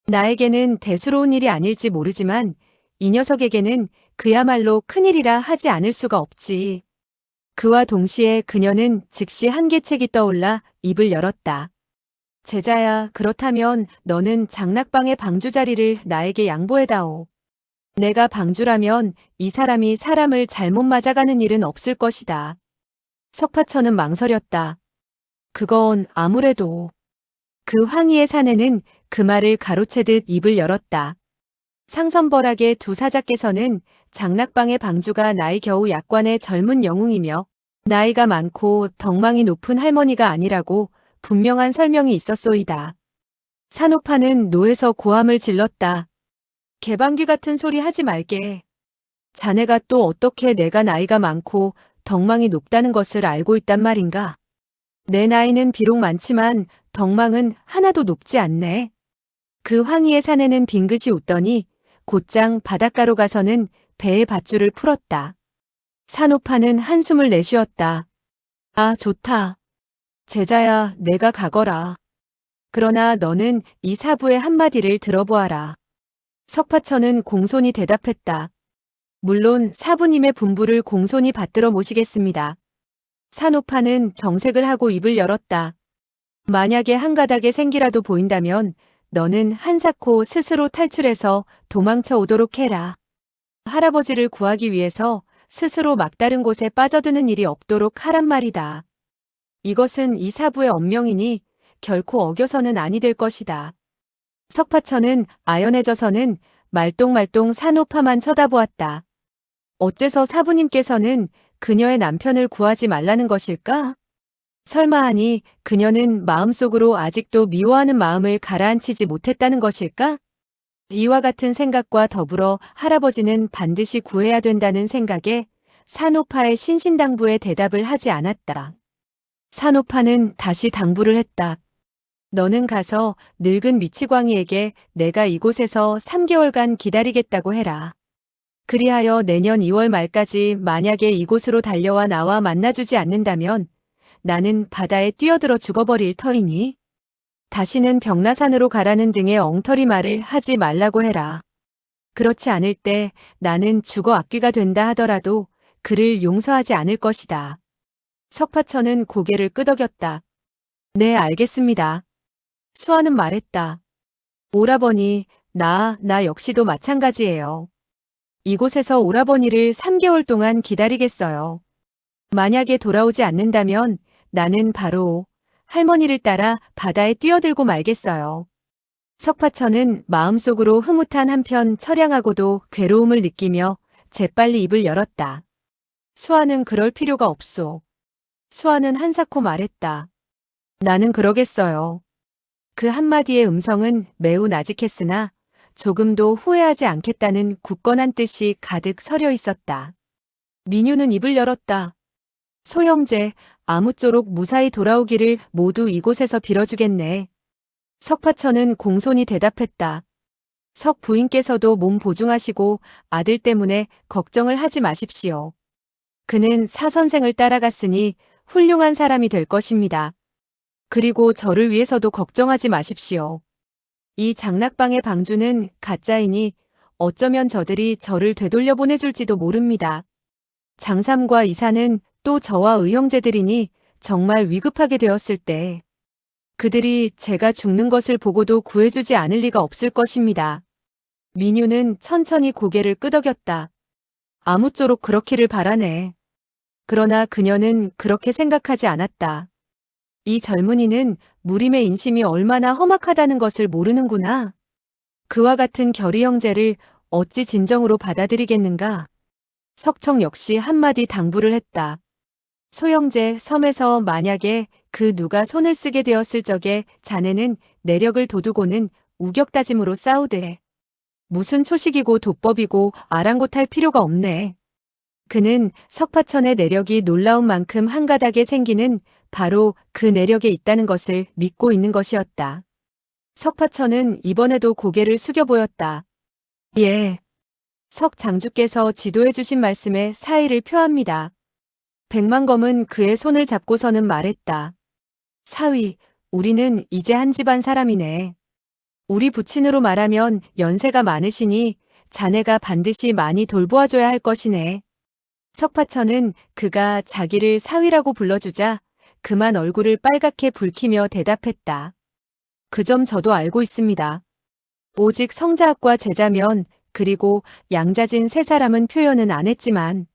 나에게는 대수로운 일이 아닐지 모르지만 이 녀석에게는 그야말로 큰일이라 하지 않을 수가 없지. 그와 동시에 그녀는 즉시 한계책이 떠올라 입을 열었다. 제자야, 그렇다면 너는 장락방의 방주 자리를 나에게 양보해다오. 내가 방주라면 이 사람이 사람을 잘못 맞아가는 일은 없을 것이다. 석파천은 망설였다. 그건 아무래도. 그 황희의 사내는 그 말을 가로채듯 입을 열었다. 상선벌하게 두 사자께서는 장락방의 방주가 나이 겨우 약관의 젊은 영웅이며 나이가 많고 덕망이 높은 할머니가 아니라고 분명한 설명이 있었소이다. 산호파는 노에서 고함을 질렀다. 개방귀 같은 소리 하지 말게. 자네가 또 어떻게 내가 나이가 많고 덕망이 높다는 것을 알고 있단 말인가? 내 나이는 비록 많지만 덕망은 하나도 높지 않네. 그 황희의 사내는 빙긋이 웃더니 곧장 바닷가로 가서는 배의 밧줄을 풀었다. 산호파는 한숨을 내쉬었다. 아, 좋다. 제자야, 내가 가거라. 그러나 너는 이 사부의 한마디를 들어보아라. 석파천은 공손히 대답했다. 물론 사부님의 분부를 공손히 받들어 모시겠습니다. 산호파는 정색을 하고 입을 열었다. 만약에 한 가닥의 생기라도 보인다면 너는 한사코 스스로 탈출해서 도망쳐 오도록 해라. 할아버지를 구하기 위해서 스스로 막다른 곳에 빠져드는 일이 없도록 하란 말이다. 이것은 이 사부의 엄명이니 결코 어겨서는 아니 될 것이다. 석파천은 아연해져서는 말똥말똥 산호파만 쳐다보았다. 어째서 사부님께서는 그녀의 남편을 구하지 말라는 것일까? 설마 하니 그녀는 마음속으로 아직도 미워하는 마음을 가라앉히지 못했다는 것일까? 이와 같은 생각과 더불어 할아버지는 반드시 구해야 된다는 생각에 산호파의 신신당부에 대답을 하지 않았다. 산호파는 다시 당부를 했다. 너는 가서 늙은 미치광이에게 내가 이곳에서 3개월간 기다리겠다고 해라. 그리하여 내년 2월 말까지 만약에 이곳으로 달려와 나와 만나주지 않는다면 나는 바다에 뛰어들어 죽어버릴 터이니 다시는 벽라산으로 가라는 등의 엉터리 말을 하지 말라고 해라. 그렇지 않을 때 나는 죽어 악귀가 된다 하더라도 그를 용서하지 않을 것이다. 석파천은 고개를 끄덕였다. 네, 알겠습니다. 수아는 말했다. 오라버니, 나 역시도 마찬가지예요. 이곳에서 오라버니를 3개월 동안 기다리겠어요. 만약에 돌아오지 않는다면 나는 바로 할머니를 따라 바다에 뛰어들고 말겠어요. 석파천은 마음속으로 흐뭇한 한편 처량하고도 괴로움을 느끼며 재빨리 입을 열었다. 수아는 그럴 필요가 없소. 수아는 한사코 말했다. 나는 그러겠어요. 그 한마디의 음성은 매우 나직했으나 조금도 후회하지 않겠다는 굳건한 뜻이 가득 서려 있었다. 민유는 입을 열었다. 소형제, 아무쪼록 무사히 돌아오기를 모두 이곳에서 빌어주겠네. 석파천은 공손히 대답했다. 석 부인께서도 몸 보중하시고 아들 때문에 걱정을 하지 마십시오. 그는 사 선생을 따라갔으니 훌륭한 사람이 될 것입니다. 그리고 저를 위해서도 걱정하지 마십시오. 이 장락방의 방주는 가짜이니 어쩌면 저들이 저를 되돌려 보내줄지도 모릅니다. 장삼과 이사는 또 저와 의형제들이니 정말 위급하게 되었을 때 그들이 제가 죽는 것을 보고도 구해주지 않을 리가 없을 것입니다. 민유는 천천히 고개를 끄덕였다. 아무쪼록 그렇기를 바라네. 그러나 그녀는 그렇게 생각하지 않았다. 이 젊은이는 무림의 인심이 얼마나 험악하다는 것을 모르는구나. 그와 같은 결의 형제를 어찌 진정으로 받아들이겠는가. 석청 역시 한마디 당부를 했다. 소형제, 섬에서 만약에 그 누가 손을 쓰게 되었을 적에 자네는 내력을 도두고는 우격다짐으로 싸우되. 무슨 초식이고 도법이고 아랑곳할 필요가 없네. 그는 석파천의 내력이 놀라운 만큼 한가닥에 생기는 바로 그 내력에 있다는 것을 믿고 있는 것이었다. 석파천은 이번에도 고개를 숙여 보였다. 예. 석 장주께서 지도해 주신 말씀에 사의를 표합니다. 백만검은 그의 손을 잡고서는 말했다. 사위, 우리는 이제 한 집안 사람이네. 우리 부친으로 말하면 연세가 많으시니 자네가 반드시 많이 돌보아줘야 할 것이네. 석파천은 그가 자기를 사위라고 불러주자 그만 얼굴을 빨갛게 붉히며 대답했다. 그 점 저도 알고 있습니다. 오직 성자학과 제자면 그리고 양자진 세 사람은 표현은 안 했지만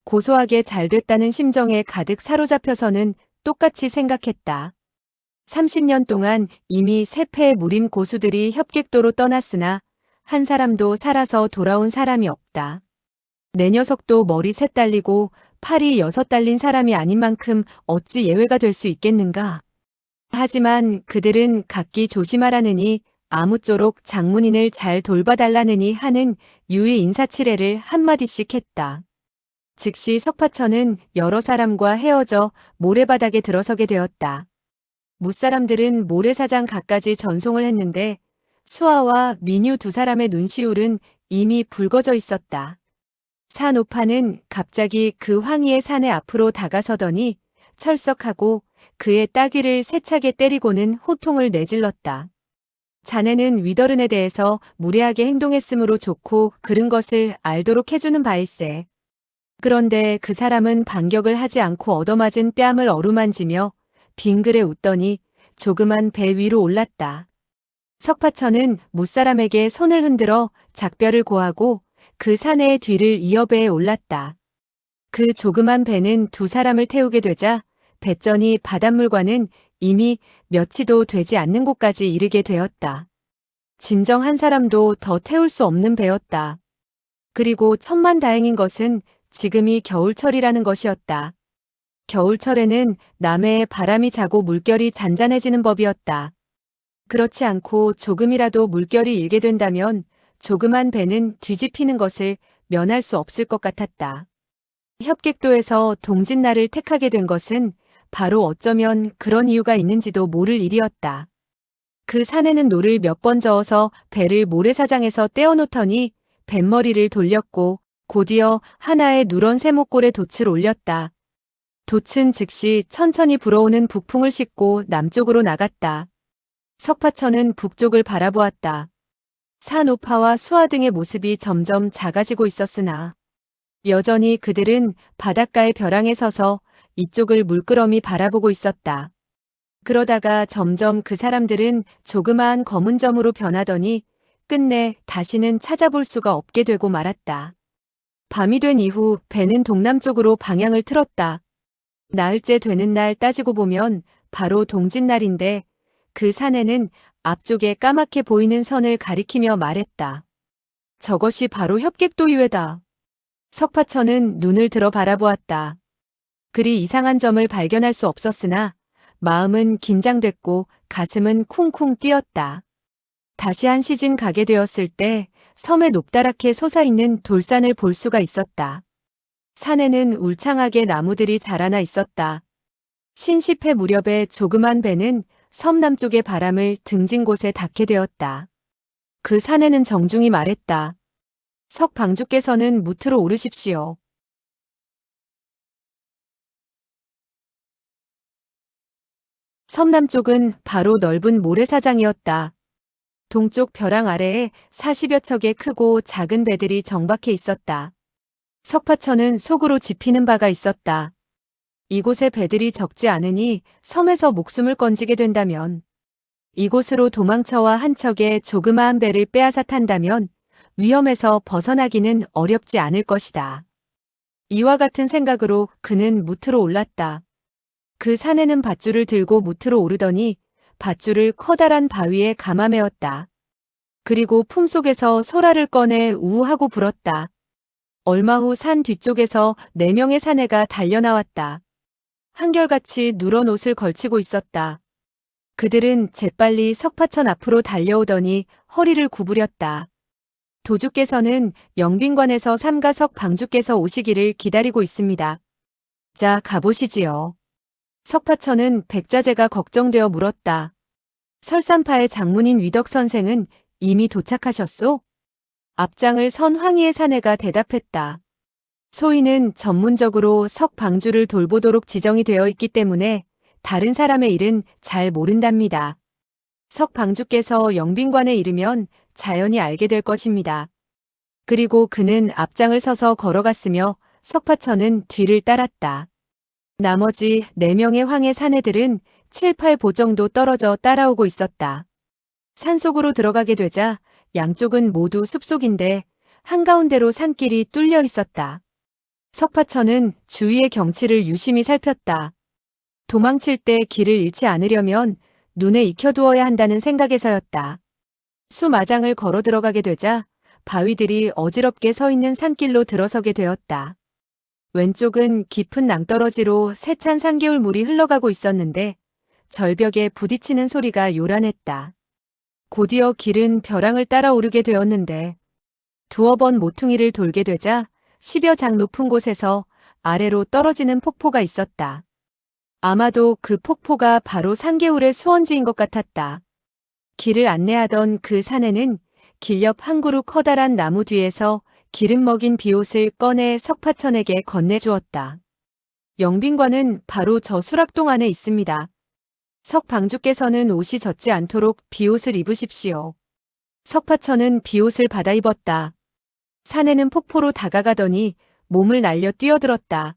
고소하게 잘 됐다는 심정에 가득 사로잡혀서는 똑같이 생각했다. 30년 동안 이미 세 패의 무림 고수들이 협객도로 떠났으나 한 사람도 살아서 돌아온 사람이 없다. 내 녀석도 머리 셋 달리고 팔이 6 달린 사람이 아닌 만큼 어찌 예외가 될 수 있겠는가. 하지만 그들은 각기 조심하라느니 아무쪼록 장문인을 잘 돌봐달라느니 하는 유의 인사치레를 한마디씩 했다. 즉시 석파천은 여러 사람과 헤어져 모래바닥에 들어서게 되었다. 무사람들은 모래사장 갖가지 전송을 했는데 수아와 민유 두 사람의 눈시울은 이미 붉어져 있었다. 산오파는 갑자기 그 황희의 산에 앞으로 다가서더니 철썩하고 그의 따귀를 세차게 때리고는 호통을 내질렀다. 자네는 위더른에 대해서 무례하게 행동했으므로 좋고 그른 것을 알도록 해주는 바일세. 그런데 그 사람은 반격을 하지 않고 얻어맞은 뺨을 어루만지며 빙그레 웃더니 조그만 배 위로 올랐다. 석파천은 무사람에게 손을 흔들어 작별을 고하고 그 사내의 뒤를 이어 배에 올랐다. 그 조그만 배는 두 사람을 태우게 되자 배전이 바닷물과는 이미 몇치도 되지 않는 곳까지 이르게 되었다. 진정 한 사람도 더 태울 수 없는 배였다. 그리고 천만다행인 것은 지금이 겨울철이라는 것이었다. 겨울철에는 남해에 바람이 자고 물결이 잔잔해지는 법이었다. 그렇지 않고 조금이라도 물결이 일게 된다면 조그만 배는 뒤집히는 것을 면할 수 없을 것 같았다. 협객도에서 동짓날을 택하게 된 것은 바로 어쩌면 그런 이유가 있는지도 모를 일이었다. 그 산에는 노를 몇 번 저어서 배를 모래사장에서 떼어놓더니 뱃머리를 돌렸고 곧이어 하나의 누런 세모꼴에 돛을 올렸다. 돛은 즉시 천천히 불어오는 북풍을 싣고 남쪽으로 나갔다. 석파천은 북쪽을 바라보았다. 산오파와 수아 등의 모습이 점점 작아지고 있었으나 여전히 그들은 바닷가의 벼랑에 서서 이쪽을 물끄러미 바라보고 있었다. 그러다가 점점 그 사람들은 조그마한 검은 점으로 변하더니 끝내 다시는 찾아볼 수가 없게 되고 말았다. 밤이 된 이후 배는 동남쪽으로 방향을 틀었다. 나흘째 되는 날 따지고 보면 바로 동짓날인데 그 산에는 앞쪽에 까맣게 보이는 선을 가리키며 말했다. 저것이 바로 협객도유회다. 석파천은 눈을 들어 바라보았다. 그리 이상한 점을 발견할 수 없었으나 마음은 긴장됐고 가슴은 쿵쿵 뛰었다. 다시 한 시즌 가게 되었을 때 섬에 높다랗게 솟아있는 돌산을 볼 수가 있었다. 산에는 울창하게 나무들이 자라나 있었다. 신십해 무렵에 조그만 배는 섬 남쪽의 바람을 등진 곳에 닿게 되었다. 그 사내는 정중히 말했다. 석 방주께서는 무트로 오르십시오. 섬 남쪽은 바로 넓은 모래사장이었다. 동쪽 벼랑 아래에 40여 척의 크고 작은 배들이 정박해 있었다. 석파천은 속으로 짚히는 바가 있었다. 이곳에 배들이 적지 않으니 섬에서 목숨을 건지게 된다면, 이곳으로 도망쳐와 한 척의 조그마한 배를 빼앗아 탄다면 위험에서 벗어나기는 어렵지 않을 것이다. 이와 같은 생각으로 그는 무트로 올랐다. 그 사내는 밧줄을 들고 무트로 오르더니 밧줄을 커다란 바위에 감아매었다. 그리고 품속에서 소라를 꺼내 우우하고 불었다. 얼마 후 산 뒤쪽에서 4명의 사내가 달려나왔다. 한결같이 누런 옷을 걸치고 있었다. 그들은 재빨리 석파천 앞으로 달려오더니 허리를 구부렸다. 도주께서는 영빈관에서 삼가석 방주께서 오시기를 기다리고 있습니다. 자, 가보시지요. 석파천은 백자재가 걱정되어 물었다. 설산파의 장문인 위덕 선생은 이미 도착하셨소? 앞장을 선 황희의 사내가 대답했다. 소인은 전문적으로 석 방주를 돌보도록 지정이 되어 있기 때문에 다른 사람의 일은 잘 모른답니다. 석 방주께서 영빈관에 이르면 자연히 알게 될 것입니다. 그리고 그는 앞장을 서서 걸어갔으며 석파천은 뒤를 따랐다. 나머지 4명의 황해 사내들은 7, 8보 정도 떨어져 따라오고 있었다. 산속으로 들어가게 되자 양쪽은 모두 숲속인데 한가운데로 산길이 뚫려 있었다. 석파천은 주위의 경치를 유심히 살폈다. 도망칠 때 길을 잃지 않으려면 눈에 익혀두어야 한다는 생각에서였다. 수마장을 걸어 들어가게 되자 바위들이 어지럽게 서 있는 산길로 들어서게 되었다. 왼쪽은 깊은 낭떠러지로 세찬 산개울 물이 흘러가고 있었는데 절벽에 부딪히는 소리가 요란했다. 곧이어 길은 벼랑을 따라 오르게 되었는데 두어 번 모퉁이를 돌게 되자 10여 장 높은 곳에서 아래로 떨어지는 폭포가 있었다. 아마도 그 폭포가 바로 산개울의 수원지인 것 같았다. 길을 안내하던 그 사내는 길 옆 한 그루 커다란 나무 뒤에서 기름 먹인 비옷을 꺼내 석파천에게 건네주었다. 영빈관은 바로 저 수락동 안에 있습니다. 석 방주께서는 옷이 젖지 않도록 비옷을 입으십시오. 석파천은 비옷을 받아 입었다. 사내는 폭포로 다가가더니 몸을 날려 뛰어들었다.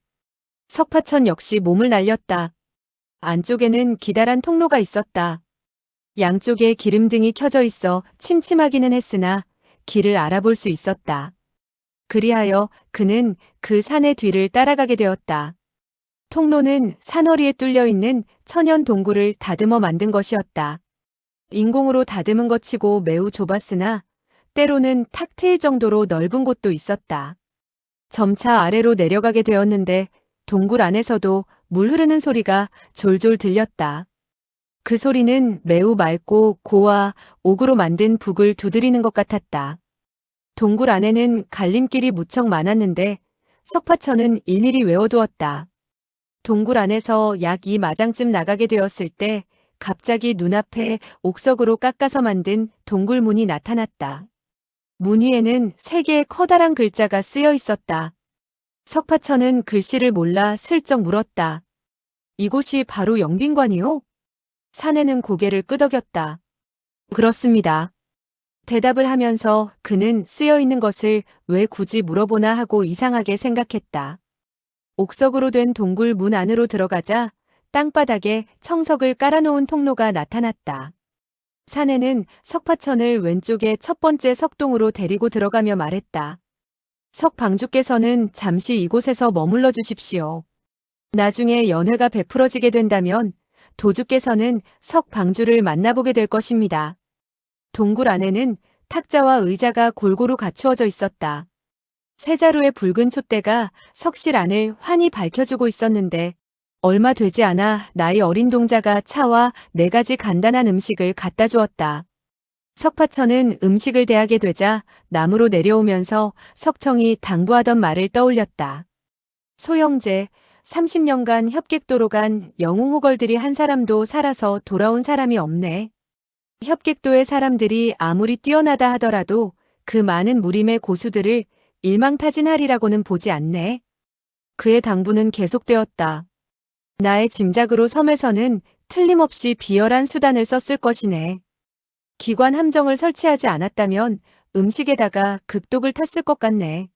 석파천 역시 몸을 날렸다. 안쪽에는 기다란 통로가 있었다. 양쪽에 기름등이 켜져 있어 침침하기는 했으나 길을 알아볼 수 있었다. 그리하여 그는 그 산의 뒤를 따라가게 되었다. 통로는 산허리에 뚫려 있는 천연 동굴을 다듬어 만든 것이었다. 인공으로 다듬은 것 치고 매우 좁았으나 때로는 탁 트일 정도로 넓은 곳도 있었다. 점차 아래로 내려가게 되었는데 동굴 안에서도 물 흐르는 소리가 졸졸 들렸다. 그 소리는 매우 맑고 고와 옥으로 만든 북을 두드리는 것 같았다. 동굴 안에는 갈림길이 무척 많았는데 석파천은 일일이 외워두었다. 동굴 안에서 약 2마장쯤 나가게 되었을 때 갑자기 눈앞에 옥석으로 깎아서 만든 동굴문이 나타났다. 문 위에는 3개의 커다란 글자가 쓰여 있었다. 석파천은 글씨를 몰라 슬쩍 물었다. 이곳이 바로 영빈관이요? 사내는 고개를 끄덕였다. 그렇습니다. 대답을 하면서 그는 쓰여 있는 것을 왜 굳이 물어보나 하고 이상하게 생각했다. 옥석으로 된 동굴 문 안으로 들어가자 땅바닥에 청석을 깔아놓은 통로가 나타났다. 사내는 석파천을 왼쪽의 첫 번째 석동으로 데리고 들어가며 말했다. 석 방주께서는 잠시 이곳에서 머물러 주십시오. 나중에 연회가 베풀어지게 된다면 도주께서는 석 방주를 만나보게 될 것입니다. 동굴 안에는 탁자와 의자가 골고루 갖추어져 있었다. 세 자루의 붉은 촛대가 석실 안을 환히 밝혀주고 있었는데 얼마 되지 않아 나이 어린 동자가 차와 4가지 간단한 음식을 갖다 주었다. 석파천은 음식을 대하게 되자 나무로 내려오면서 석청이 당부하던 말을 떠올렸다. 소영제, 30년간 협객도로 간 영웅호걸들이 한 사람도 살아서 돌아온 사람이 없네. 협객도의 사람들이 아무리 뛰어나다 하더라도 그 많은 무림의 고수들을 일망타진하리라고는 보지 않네. 그의 당부는 계속되었다. 나의 짐작으로 섬에서는 틀림없이 비열한 수단을 썼을 것이네. 기관 함정을 설치하지 않았다면 음식에다가 극독을 탔을 것 같네.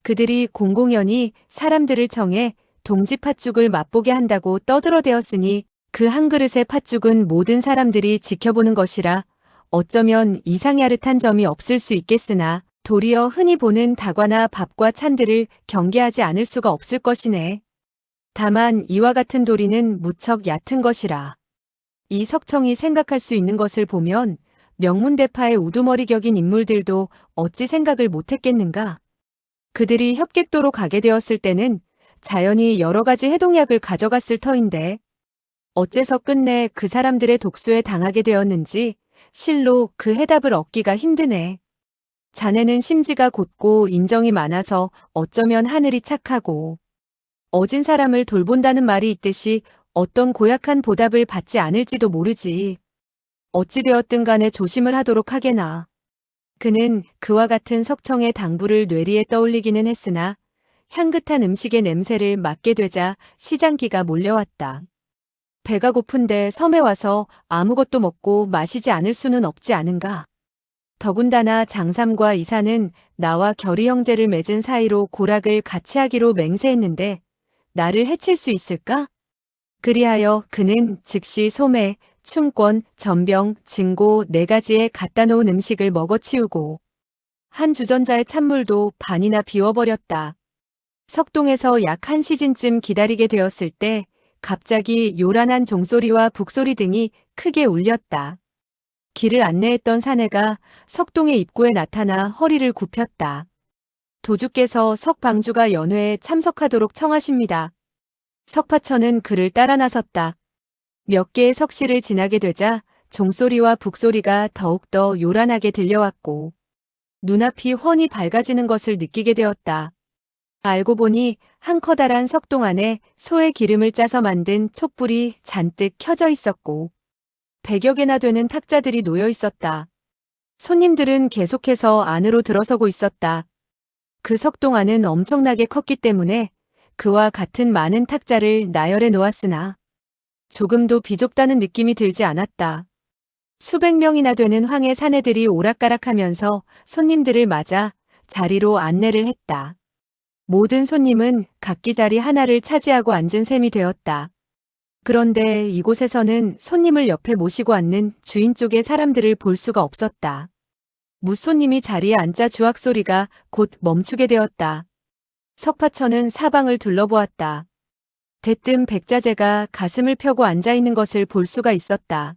그들이 공공연히 사람들을 청해 동지 팥죽을 맛보게 한다고 떠들어대었으니 그 한 그릇의 팥죽은 모든 사람들이 지켜보는 것이라 어쩌면 이상야릇한 점이 없을 수 있겠으나 도리어 흔히 보는 다과나 밥과 찬들을 경계하지 않을 수가 없을 것이네. 다만 이와 같은 도리는 무척 얕은 것이라. 이 석청이 생각할 수 있는 것을 보면 명문대파의 우두머리 격인 인물들도 어찌 생각을 못했겠는가. 그들이 협객도로 가게 되었을 때는 자연히 여러 가지 해독약을 가져갔을 터인데 어째서 끝내 그 사람들의 독수에 당하게 되었는지 실로 그 해답을 얻기가 힘드네. 자네는 심지가 곧고 인정이 많아서 어쩌면 하늘이 착하고 어진 사람을 돌본다는 말이 있듯이 어떤 고약한 보답을 받지 않을지도 모르지. 어찌되었든 간에 조심을 하도록 하게나. 그는 그와 같은 석청의 당부를 뇌리에 떠올리기는 했으나 향긋한 음식의 냄새를 맡게 되자 시장기가 몰려왔다. 배가 고픈데 섬에 와서 아무것도 먹고 마시지 않을 수는 없지 않은가. 더군다나 장삼과 이사는 나와 결의 형제를 맺은 사이로 고락을 같이 하기로 맹세했는데 나를 해칠 수 있을까? 그리하여 그는 즉시 소매, 춘권, 전병, 증고 4가지에 갖다 놓은 음식을 먹어치우고 한 주전자의 찬물도 반이나 비워버렸다. 석동에서 약 1시즌쯤 기다리게 되었을 때 갑자기 요란한 종소리와 북소리 등이 크게 울렸다. 길을 안내했던 사내가 석동의 입구에 나타나 허리를 굽혔다. 도주께서 석방주가 연회에 참석하도록 청하십니다. 석파천은 그를 따라 나섰다. 몇 개의 석실을 지나게 되자 종소리와 북소리가 더욱더 요란하게 들려왔고 눈앞이 훤히 밝아지는 것을 느끼게 되었다. 알고 보니 한 커다란 석동 안에 소의 기름을 짜서 만든 촛불이 잔뜩 켜져 있었고 100여 개나 되는 탁자들이 놓여 있었다. 손님들은 계속해서 안으로 들어서고 있었다. 그 석동 안은 엄청나게 컸기 때문에 그와 같은 많은 탁자를 나열해 놓았으나 조금도 비좁다는 느낌이 들지 않았다. 수백 명이나 되는 황해 사내들이 오락가락하면서 손님들을 맞아 자리로 안내를 했다. 모든 손님은 각기 자리 하나를 차지하고 앉은 셈이 되었다. 그런데 이곳에서는 손님을 옆에 모시고 앉는 주인 쪽의 사람들을 볼 수가 없었다. 무손님이 자리에 앉자 주악 소리가 곧 멈추게 되었다. 석파천은 사방을 둘러보았다. 대뜸 백자재가 가슴을 펴고 앉아있는 것을 볼 수가 있었다.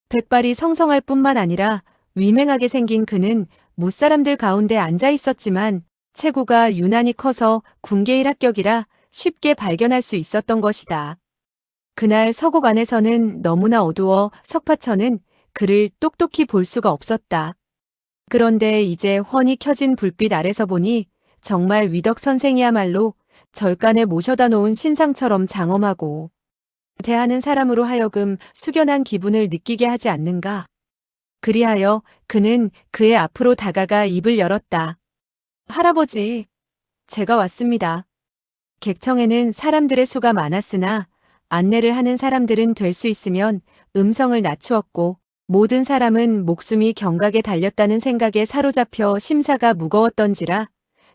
백발이 성성할 뿐만 아니라 위맹하게 생긴 그는 무사람들 가운데 앉아있었지만 체구가 유난히 커서 군계일 합격이라 쉽게 발견할 수 있었던 것이다. 그날 서곡 안에서는 너무나 어두워 석파천은 그를 똑똑히 볼 수가 없었다. 그런데 이제 훤히 켜진 불빛 아래서 보니 정말 위덕 선생이야말로 절간에 모셔다 놓은 신상처럼 장엄하고 대하는 사람으로 하여금 숙연한 기분을 느끼게 하지 않는가. 그리하여 그는 그의 앞으로 다가가 입을 열었다. 할아버지, 제가 왔습니다. 객청에는 사람들의 수가 많았으나 안내를 하는 사람들은 될 수 있으면 음성을 낮추었고 모든 사람은 목숨이 경각에 달렸다는 생각에 사로잡혀 심사가 무거웠던지라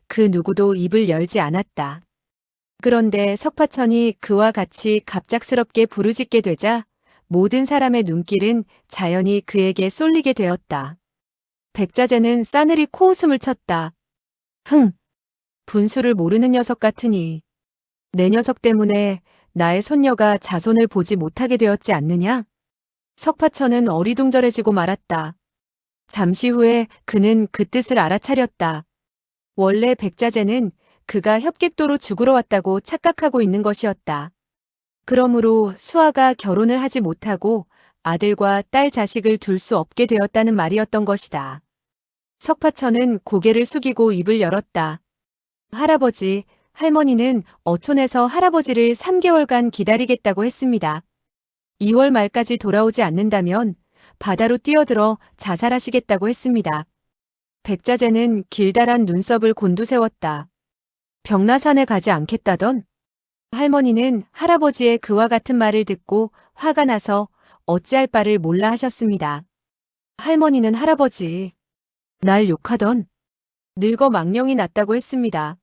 그 누구도 입을 열지 않았다. 그런데 석파천이 그와 같이 갑작스럽게 부르짖게 되자 모든 사람의 눈길은 자연히 그에게 쏠리게 되었다. 백자재는 싸늘히 코웃음을 쳤다. 흥! 분수를 모르는 녀석 같으니 내 녀석 때문에 나의 손녀가 자손을 보지 못하게 되었지 않느냐? 석파천은 어리둥절해지고 말았다. 잠시 후에 그는 그 뜻을 알아차렸다. 원래 백자재는 그가 협객도로 죽으러 왔다고 착각하고 있는 것이었다. 그러므로 수아가 결혼을 하지 못하고 아들과 딸 자식을 둘 수 없게 되었다는 말이었던 것이다. 석파천은 고개를 숙이고 입을 열었다. 할아버지, 할머니는 어촌에서 할아버지를 3개월간 기다리겠다고 했습니다. 2월 말까지 돌아오지 않는다면 바다로 뛰어들어 자살하시겠다고 했습니다. 백자재는 길다란 눈썹을 곤두세웠다. 벽라산에 가지 않겠다던? 할머니는 할아버지의 그와 같은 말을 듣고 화가 나서 어찌할 바를 몰라 하셨습니다. 할머니는 할아버지, 날 욕하던 늙어 망령이 났다고 했습니다.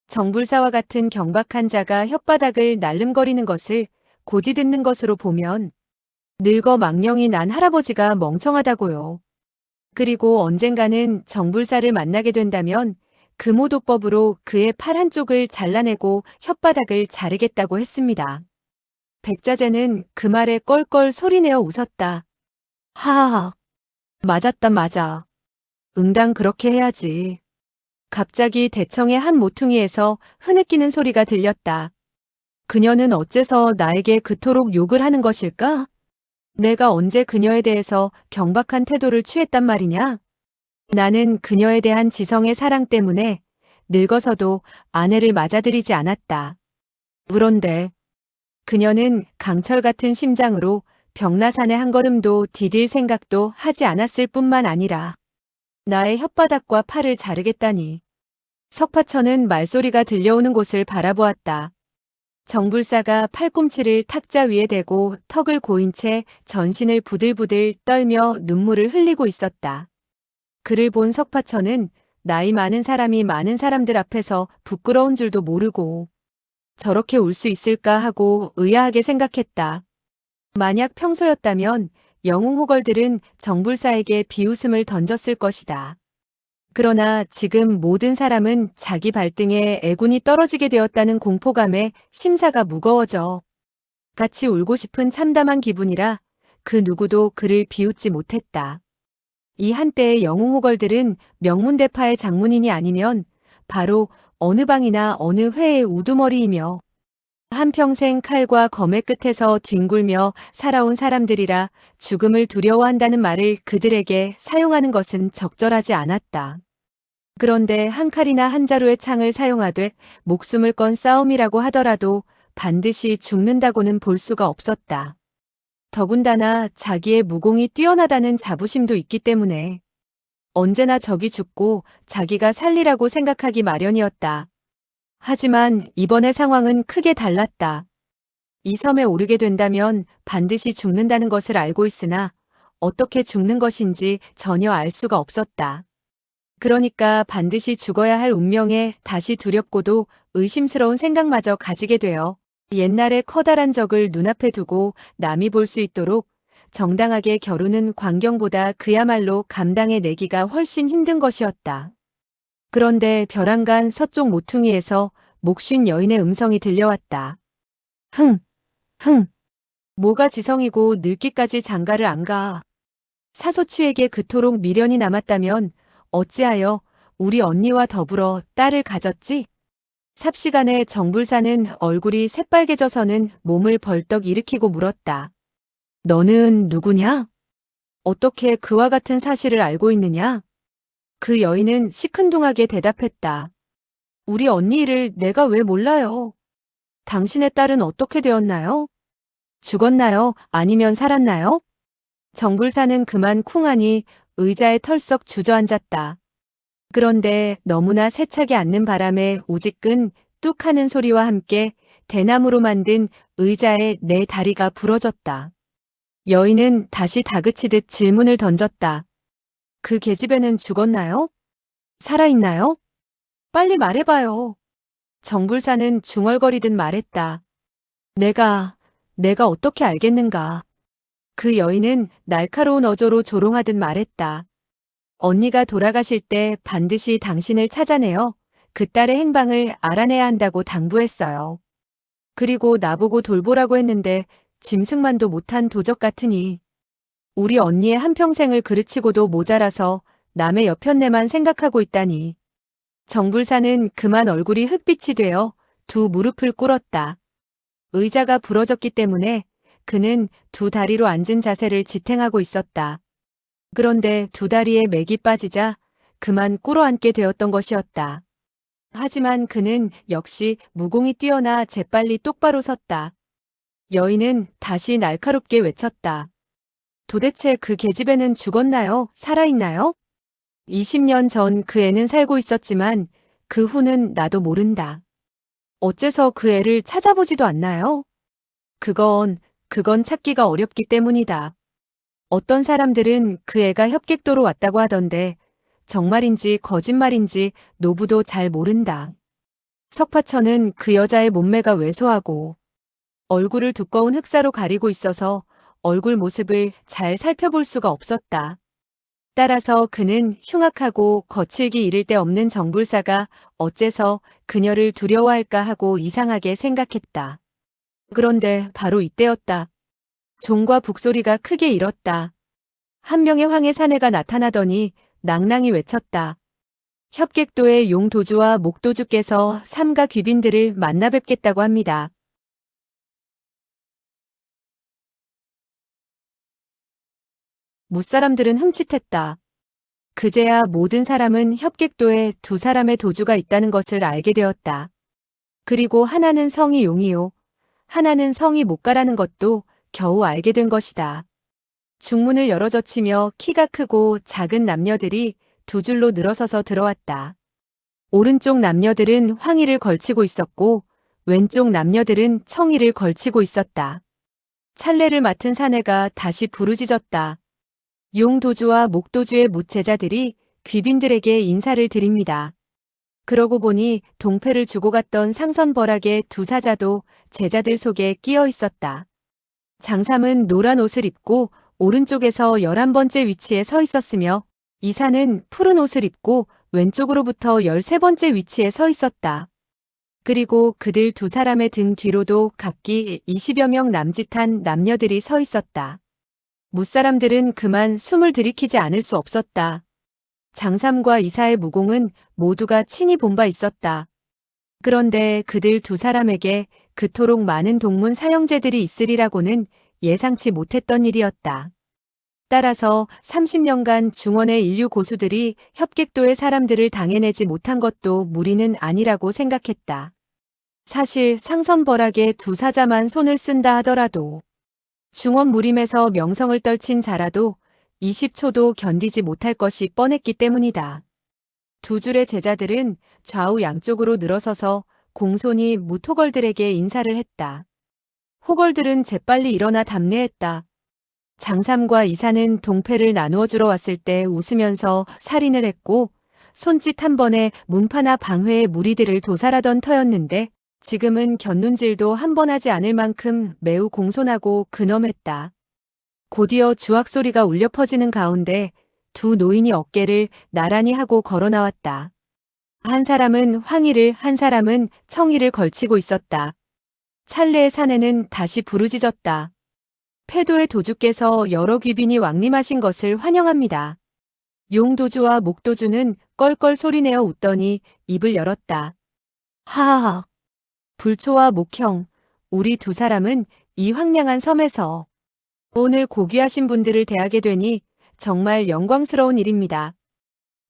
정불사와 같은 경박한 자가 혓바닥을 날름거리는 것을 고지 듣는 것으로 보면 늙어 망령이 난 할아버지가 멍청하다고요. 그리고 언젠가는 정불사를 만나게 된다면 금오도법으로 그의 팔 한쪽을 잘라내고 혓바닥을 자르겠다고 했습니다. 백자재는 그 말에 껄껄 소리내어 웃었다. 하하하. 맞았다 맞아. 응당 그렇게 해야지. 갑자기 대청의 한 모퉁이에서 흐느끼는 소리가 들렸다. 그녀는 어째서 나에게 그토록 욕을 하는 것일까? 내가 언제 그녀에 대해서 경박한 태도를 취했단 말이냐? 나는 그녀에 대한 지성의 사랑 때문에 늙어서도 아내를 맞아들이지 않았다. 그런데 그녀는 강철 같은 심장으로 벽라산의 한 걸음도 디딜 생각도 하지 않았을 뿐만 아니라 나의 혓바닥과 팔을 자르겠다니. 석파천은 말소리가 들려오는 곳을 바라보았다. 정불사가 팔꿈치를 탁자 위에 대고 턱을 고인 채 전신을 부들부들 떨며 눈물을 흘리고 있었다. 그를 본 석파천은 나이 많은 사람이 많은 사람들 앞에서 부끄러운 줄도 모르고 저렇게 울 수 있을까 하고 의아하게 생각했다. 만약 평소였다면 영웅호걸들은 정불사에게 비웃음을 던졌을 것이다. 그러나 지금 모든 사람은 자기 발등에 애군이 떨어지게 되었다는 공포감에 심사가 무거워져 같이 울고 싶은 참담한 기분이라 그 누구도 그를 비웃지 못했다. 이 한때의 영웅호걸들은 명문대파의 장문인이 아니면 바로 어느 방이나 어느 회의 우두머리이며 한평생 칼과 검의 끝에서 뒹굴며 살아온 사람들이라 죽음을 두려워한다는 말을 그들에게 사용하는 것은 적절하지 않았다. 그런데 한 칼이나 한 자루의 창을 사용하되 목숨을 건 싸움이라고 하더라도 반드시 죽는다고는 볼 수가 없었다. 더군다나 자기의 무공이 뛰어나다는 자부심도 있기 때문에 언제나 적이 죽고 자기가 살리라고 생각하기 마련이었다. 하지만 이번의 상황은 크게 달랐다. 이 섬에 오르게 된다면 반드시 죽는다는 것을 알고 있으나 어떻게 죽는 것인지 전혀 알 수가 없었다. 그러니까 반드시 죽어야 할 운명에 다시 두렵고도 의심스러운 생각마저 가지게 되어 옛날의 커다란 적을 눈앞에 두고 남이 볼 수 있도록 정당하게 겨루는 광경보다 그야말로 감당해 내기가 훨씬 힘든 것이었다. 그런데 벼랑간 서쪽 모퉁이에서 목쉰 여인의 음성이 들려왔다. 흥, 흥, 뭐가 지성이고 늙기까지 장가를 안 가. 사소치에게 그토록 미련이 남았다면 어찌하여 우리 언니와 더불어 딸을 가졌지? 삽시간에 정불사는 얼굴이 새빨개져서는 몸을 벌떡 일으키고 물었다. 너는 누구냐? 어떻게 그와 같은 사실을 알고 있느냐? 그 여인은 시큰둥하게 대답했다. 우리 언니 일을 내가 왜 몰라요? 당신의 딸은 어떻게 되었나요? 죽었나요? 아니면 살았나요? 정불사는 그만 쿵하니 의자에 털썩 주저앉았다. 그런데 너무나 세차게 앉는 바람에 우지끈 뚝 하는 소리와 함께 대나무로 만든 의자의 네 다리가 부러졌다. 여인은 다시 다그치듯 질문을 던졌다. 그 계집애는 죽었나요? 살아있나요? 빨리 말해봐요. 정불사는 중얼거리듯 말했다. 내가 어떻게 알겠는가. 그 여인은 날카로운 어조로 조롱하듯 말했다. 언니가 돌아가실 때 반드시 당신을 찾아내어 그 딸의 행방을 알아내야 한다고 당부했어요. 그리고 나보고 돌보라고 했는데 짐승만도 못한 도적 같으니 우리 언니의 한평생을 그르치고도 모자라서 남의 여편네만 생각하고 있다니. 정불사는 그만 얼굴이 흑빛이 되어 두 무릎을 꿇었다. 의자가 부러졌기 때문에 그는 두 다리로 앉은 자세를 지탱하고 있었다. 그런데 두 다리에 맥이 빠지자 그만 꿇어앉게 되었던 것이었다. 하지만 그는 역시 무공이 뛰어나 재빨리 똑바로 섰다. 여인은 다시 날카롭게 외쳤다. 도대체 그 계집애는 죽었나요? 살아있나요? 20년 전 그 애는 살고 있었지만 그 후는 나도 모른다. 어째서 그 애를 찾아보지도 않나요? 그건 찾기가 어렵기 때문이다. 어떤 사람들은 그 애가 협객도로 왔다고 하던데 정말인지 거짓말인지 노부도 잘 모른다. 석파천은 그 여자의 몸매가 왜소하고 얼굴을 두꺼운 흑사로 가리고 있어서 얼굴 모습을 잘 살펴볼 수가 없었다. 따라서 그는 흉악하고 거칠기 이를 데 없는 정불사가 어째서 그녀를 두려워할까 하고 이상하게 생각했다. 그런데 바로 이때였다. 종과 북소리가 크게 일었다. 한 명의 황해 사내가 나타나더니 낭낭이 외쳤다. 협객도의 용도주와 목도주께서 삼가 귀빈들을 만나 뵙겠다고 합니다. 무사람들은 흠칫했다. 그제야 모든 사람은 협객도에 두 사람의 도주가 있다는 것을 알게 되었다. 그리고 하나는 성이 용이요. 하나는 성이 목가라는 것도 겨우 알게 된 것이다. 중문을 열어젖히며 키가 크고 작은 남녀들이 두 줄로 늘어서서 들어왔다. 오른쪽 남녀들은 황의를 걸치고 있었고 왼쪽 남녀들은 청의를 걸치고 있었다. 찰례를 맡은 사내가 다시 부르짖었다. 용도주와 목도주의 무제자들이 귀빈들에게 인사를 드립니다. 그러고 보니 동패를 주고 갔던 상선벌악의 두 사자도 제자들 속에 끼어 있었다. 장삼은 노란 옷을 입고 오른쪽에서 11번째 위치에 서 있었으며 이사는 푸른 옷을 입고 왼쪽으로부터 13번째 위치에 서 있었다. 그리고 그들 두 사람의 등 뒤로도 각기 20여 명 남짓한 남녀들이 서 있었다. 무사람들은 그만 숨을 들이키지 않을 수 없었다. 장삼과 이사의 무공은 모두가 친히 본 바 있었다. 그런데 그들 두 사람에게 그토록 많은 동문 사형제들이 있으리라고는 예상치 못했던 일이었다. 따라서 30년간 중원의 인류 고수들이 협객도의 사람들을 당해내지 못한 것도 무리는 아니라고 생각했다. 사실 상선벌악의 두 사자만 손을 쓴다 하더라도 중원 무림에서 명성을 떨친 자라도 20초도 견디지 못할 것이 뻔했기 때문이다. 두 줄의 제자들은 좌우 양쪽으로 늘어서서 공손히 무토걸들에게 인사를 했다. 호걸들은 재빨리 일어나 답례했다. 장삼과 이사는 동패를 나누어 주러 왔을 때 웃으면서 살인을 했고 손짓 한 번에 문파나 방회의 무리들을 도살하던 터였는데 지금은 곁눈질도 한 번 하지 않을 만큼 매우 공손하고 근엄했다. 곧이어 주악 소리가 울려 퍼지는 가운데 두 노인이 어깨를 나란히 하고 걸어 나왔다. 한 사람은 황의를 한 사람은 청의를 걸치고 있었다. 찰레의 사내는 다시 부르짖었다. 패도의 도주께서 여러 귀빈이 왕림하신 것을 환영합니다. 용도주와 목도주는 껄껄 소리내어 웃더니 입을 열었다. 하하하. 불초와 목형, 우리 두 사람은 이 황량한 섬에서 오늘 고귀하신 분들을 대하게 되니 정말 영광스러운 일입니다.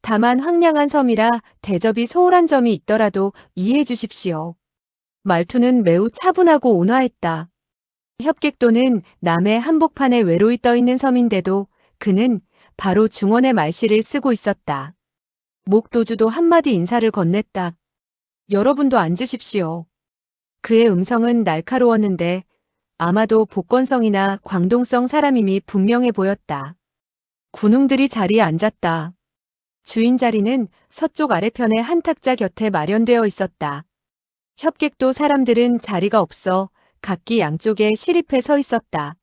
다만 황량한 섬이라 대접이 소홀한 점이 있더라도 이해해 주십시오. 말투는 매우 차분하고 온화했다. 협객도는 남의 한복판에 외로이 떠있는 섬인데도 그는 바로 중원의 말씨를 쓰고 있었다. 목도주도 한마디 인사를 건넸다. 여러분도 앉으십시오. 그의 음성은 날카로웠는데 아마도 복건성이나 광동성 사람임이 분명해 보였다. 군웅들이 자리에 앉았다. 주인 자리는 서쪽 아래편의 한 탁자 곁에 마련되어 있었다. 협객도 사람들은 자리가 없어 각기 양쪽에 시립해 서 있었다.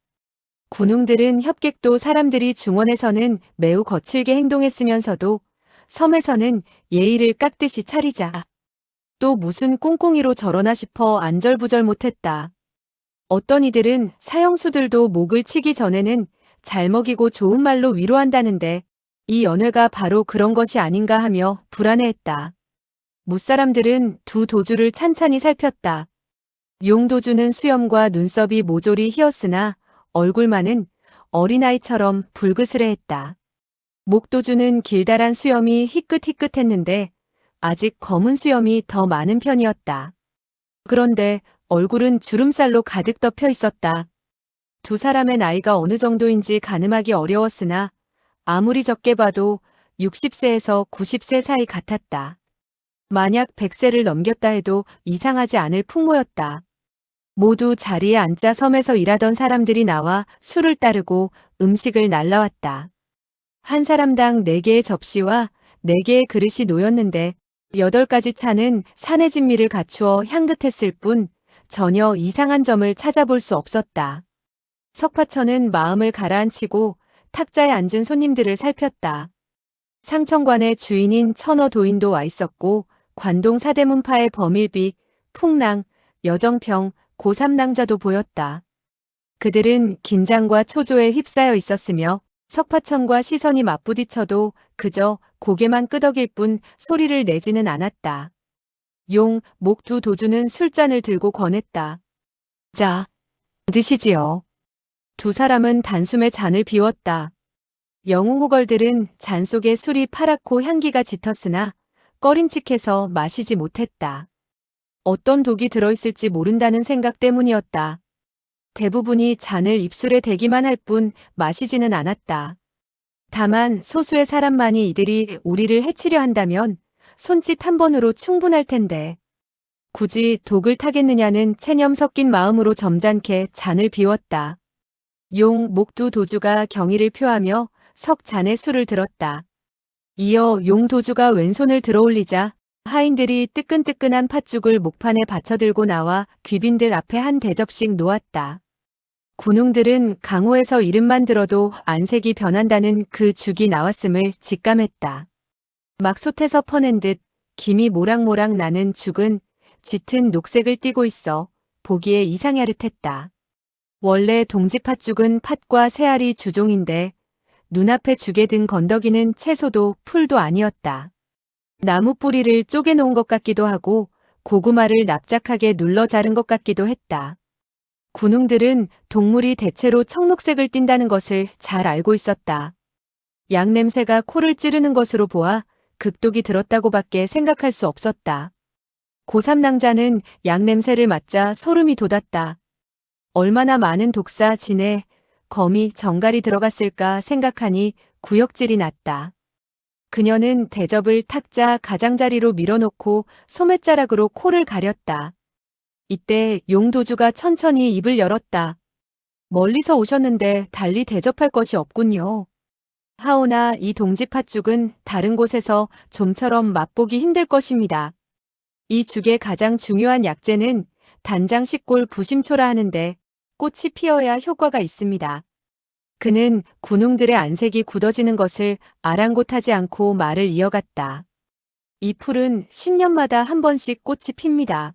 군웅들은 협객도 사람들이 중원에서는 매우 거칠게 행동했으면서도 섬에서는 예의를 깎듯이 차리자. 또 무슨 꿍꿍이로 저러나 싶어 안절부절 못했다. 어떤 이들은 사형수들도 목을 치기 전에는 잘 먹이고 좋은 말로 위로한다는데 이 연회가 바로 그런 것이 아닌가 하며 불안해했다. 무사람들은 두 도주를 찬찬히 살폈다. 용도주는 수염과 눈썹이 모조리 휘었으나 얼굴만은 어린아이처럼 불그스레했다. 목도주는 길다란 수염이 희끗희끗했는데 아직 검은 수염이 더 많은 편이었다. 그런데 얼굴은 주름살로 가득 덮여 있었다. 두 사람의 나이가 어느 정도인지 가늠하기 어려웠으나 아무리 적게 봐도 60세에서 90세 사이 같았다. 만약 100세를 넘겼다 해도 이상하지 않을 풍모였다. 모두 자리에 앉자 섬에서 일하던 사람들이 나와 술을 따르고 음식을 날라왔다. 한 사람당 4개의 접시와 4개의 그릇이 놓였는데 8가지 차는 산의 진미를 갖추어 향긋했을 뿐 전혀 이상한 점을 찾아볼 수 없었다. 석파천은 마음을 가라앉히고 탁자에 앉은 손님들을 살폈다. 상천관의 주인인 천어도인도 와 있었고 관동 사대문파의 범일비, 풍랑, 여정평, 고삼낭자도 보였다. 그들은 긴장과 초조에 휩싸여 있었으며 석파천과 시선이 맞부딪혀도 그저 고개만 끄덕일 뿐 소리를 내지는 않았다. 용, 목두 도주는 술잔을 들고 권했다. 자, 드시지요. 두 사람은 단숨에 잔을 비웠다. 영웅호걸들은 잔 속에 술이 파랗고 향기가 짙었으나 꺼림칙해서 마시지 못했다. 어떤 독이 들어있을지 모른다는 생각 때문이었다. 대부분이 잔을 입술에 대기만 할 뿐 마시지는 않았다. 다만 소수의 사람만이 이들이 우리를 해치려 한다면 손짓 한 번으로 충분할 텐데 굳이 독을 타겠느냐는 체념 섞인 마음으로 점잖게 잔을 비웠다. 용, 목두 도주가 경의를 표하며 석 잔의 술을 들었다. 이어 용 도주가 왼손을 들어올리자 하인들이 뜨끈뜨끈한 팥죽을 목판에 받쳐들고 나와 귀빈들 앞에 한 대접씩 놓았다. 군웅들은 강호에서 이름만 들어도 안색이 변한다는 그 죽이 나왔음을 직감했다. 막 솥에서 퍼낸 듯 김이 모락모락 나는 죽은 짙은 녹색을 띠고 있어 보기에 이상야릇했다. 원래 동지팥죽은 팥과 새알이 주종인데 눈앞에 죽에 든 건더기는 채소도 풀도 아니었다. 나무 뿌리를 쪼개놓은 것 같기도 하고 고구마를 납작하게 눌러 자른 것 같기도 했다. 군웅들은 동물이 대체로 청록색을 띈다는 것을 잘 알고 있었다. 양 냄새가 코를 찌르는 것으로 보아 극독이 들었다고밖에 생각할 수 없었다. 고삼낭자는 양 냄새를 맡자 소름이 돋았다. 얼마나 많은 독사, 진해, 거미, 정갈이 들어갔을까 생각하니 구역질이 났다. 그녀는 대접을 탁자 가장자리로 밀어놓고 소매자락으로 코를 가렸다. 이때 용도주가 천천히 입을 열었다. 멀리서 오셨는데 달리 대접할 것이 없군요. 하오나 이 동지팥죽은 다른 곳에서 좀처럼 맛보기 힘들 것입니다. 이 죽의 가장 중요한 약재는 단장 식골 부심초라 하는데 꽃이 피어야 효과가 있습니다. 그는 군웅들의 안색이 굳어지는 것을 아랑곳하지 않고 말을 이어갔다. 이 풀은 10년마다 한 번씩 꽃이 핍니다.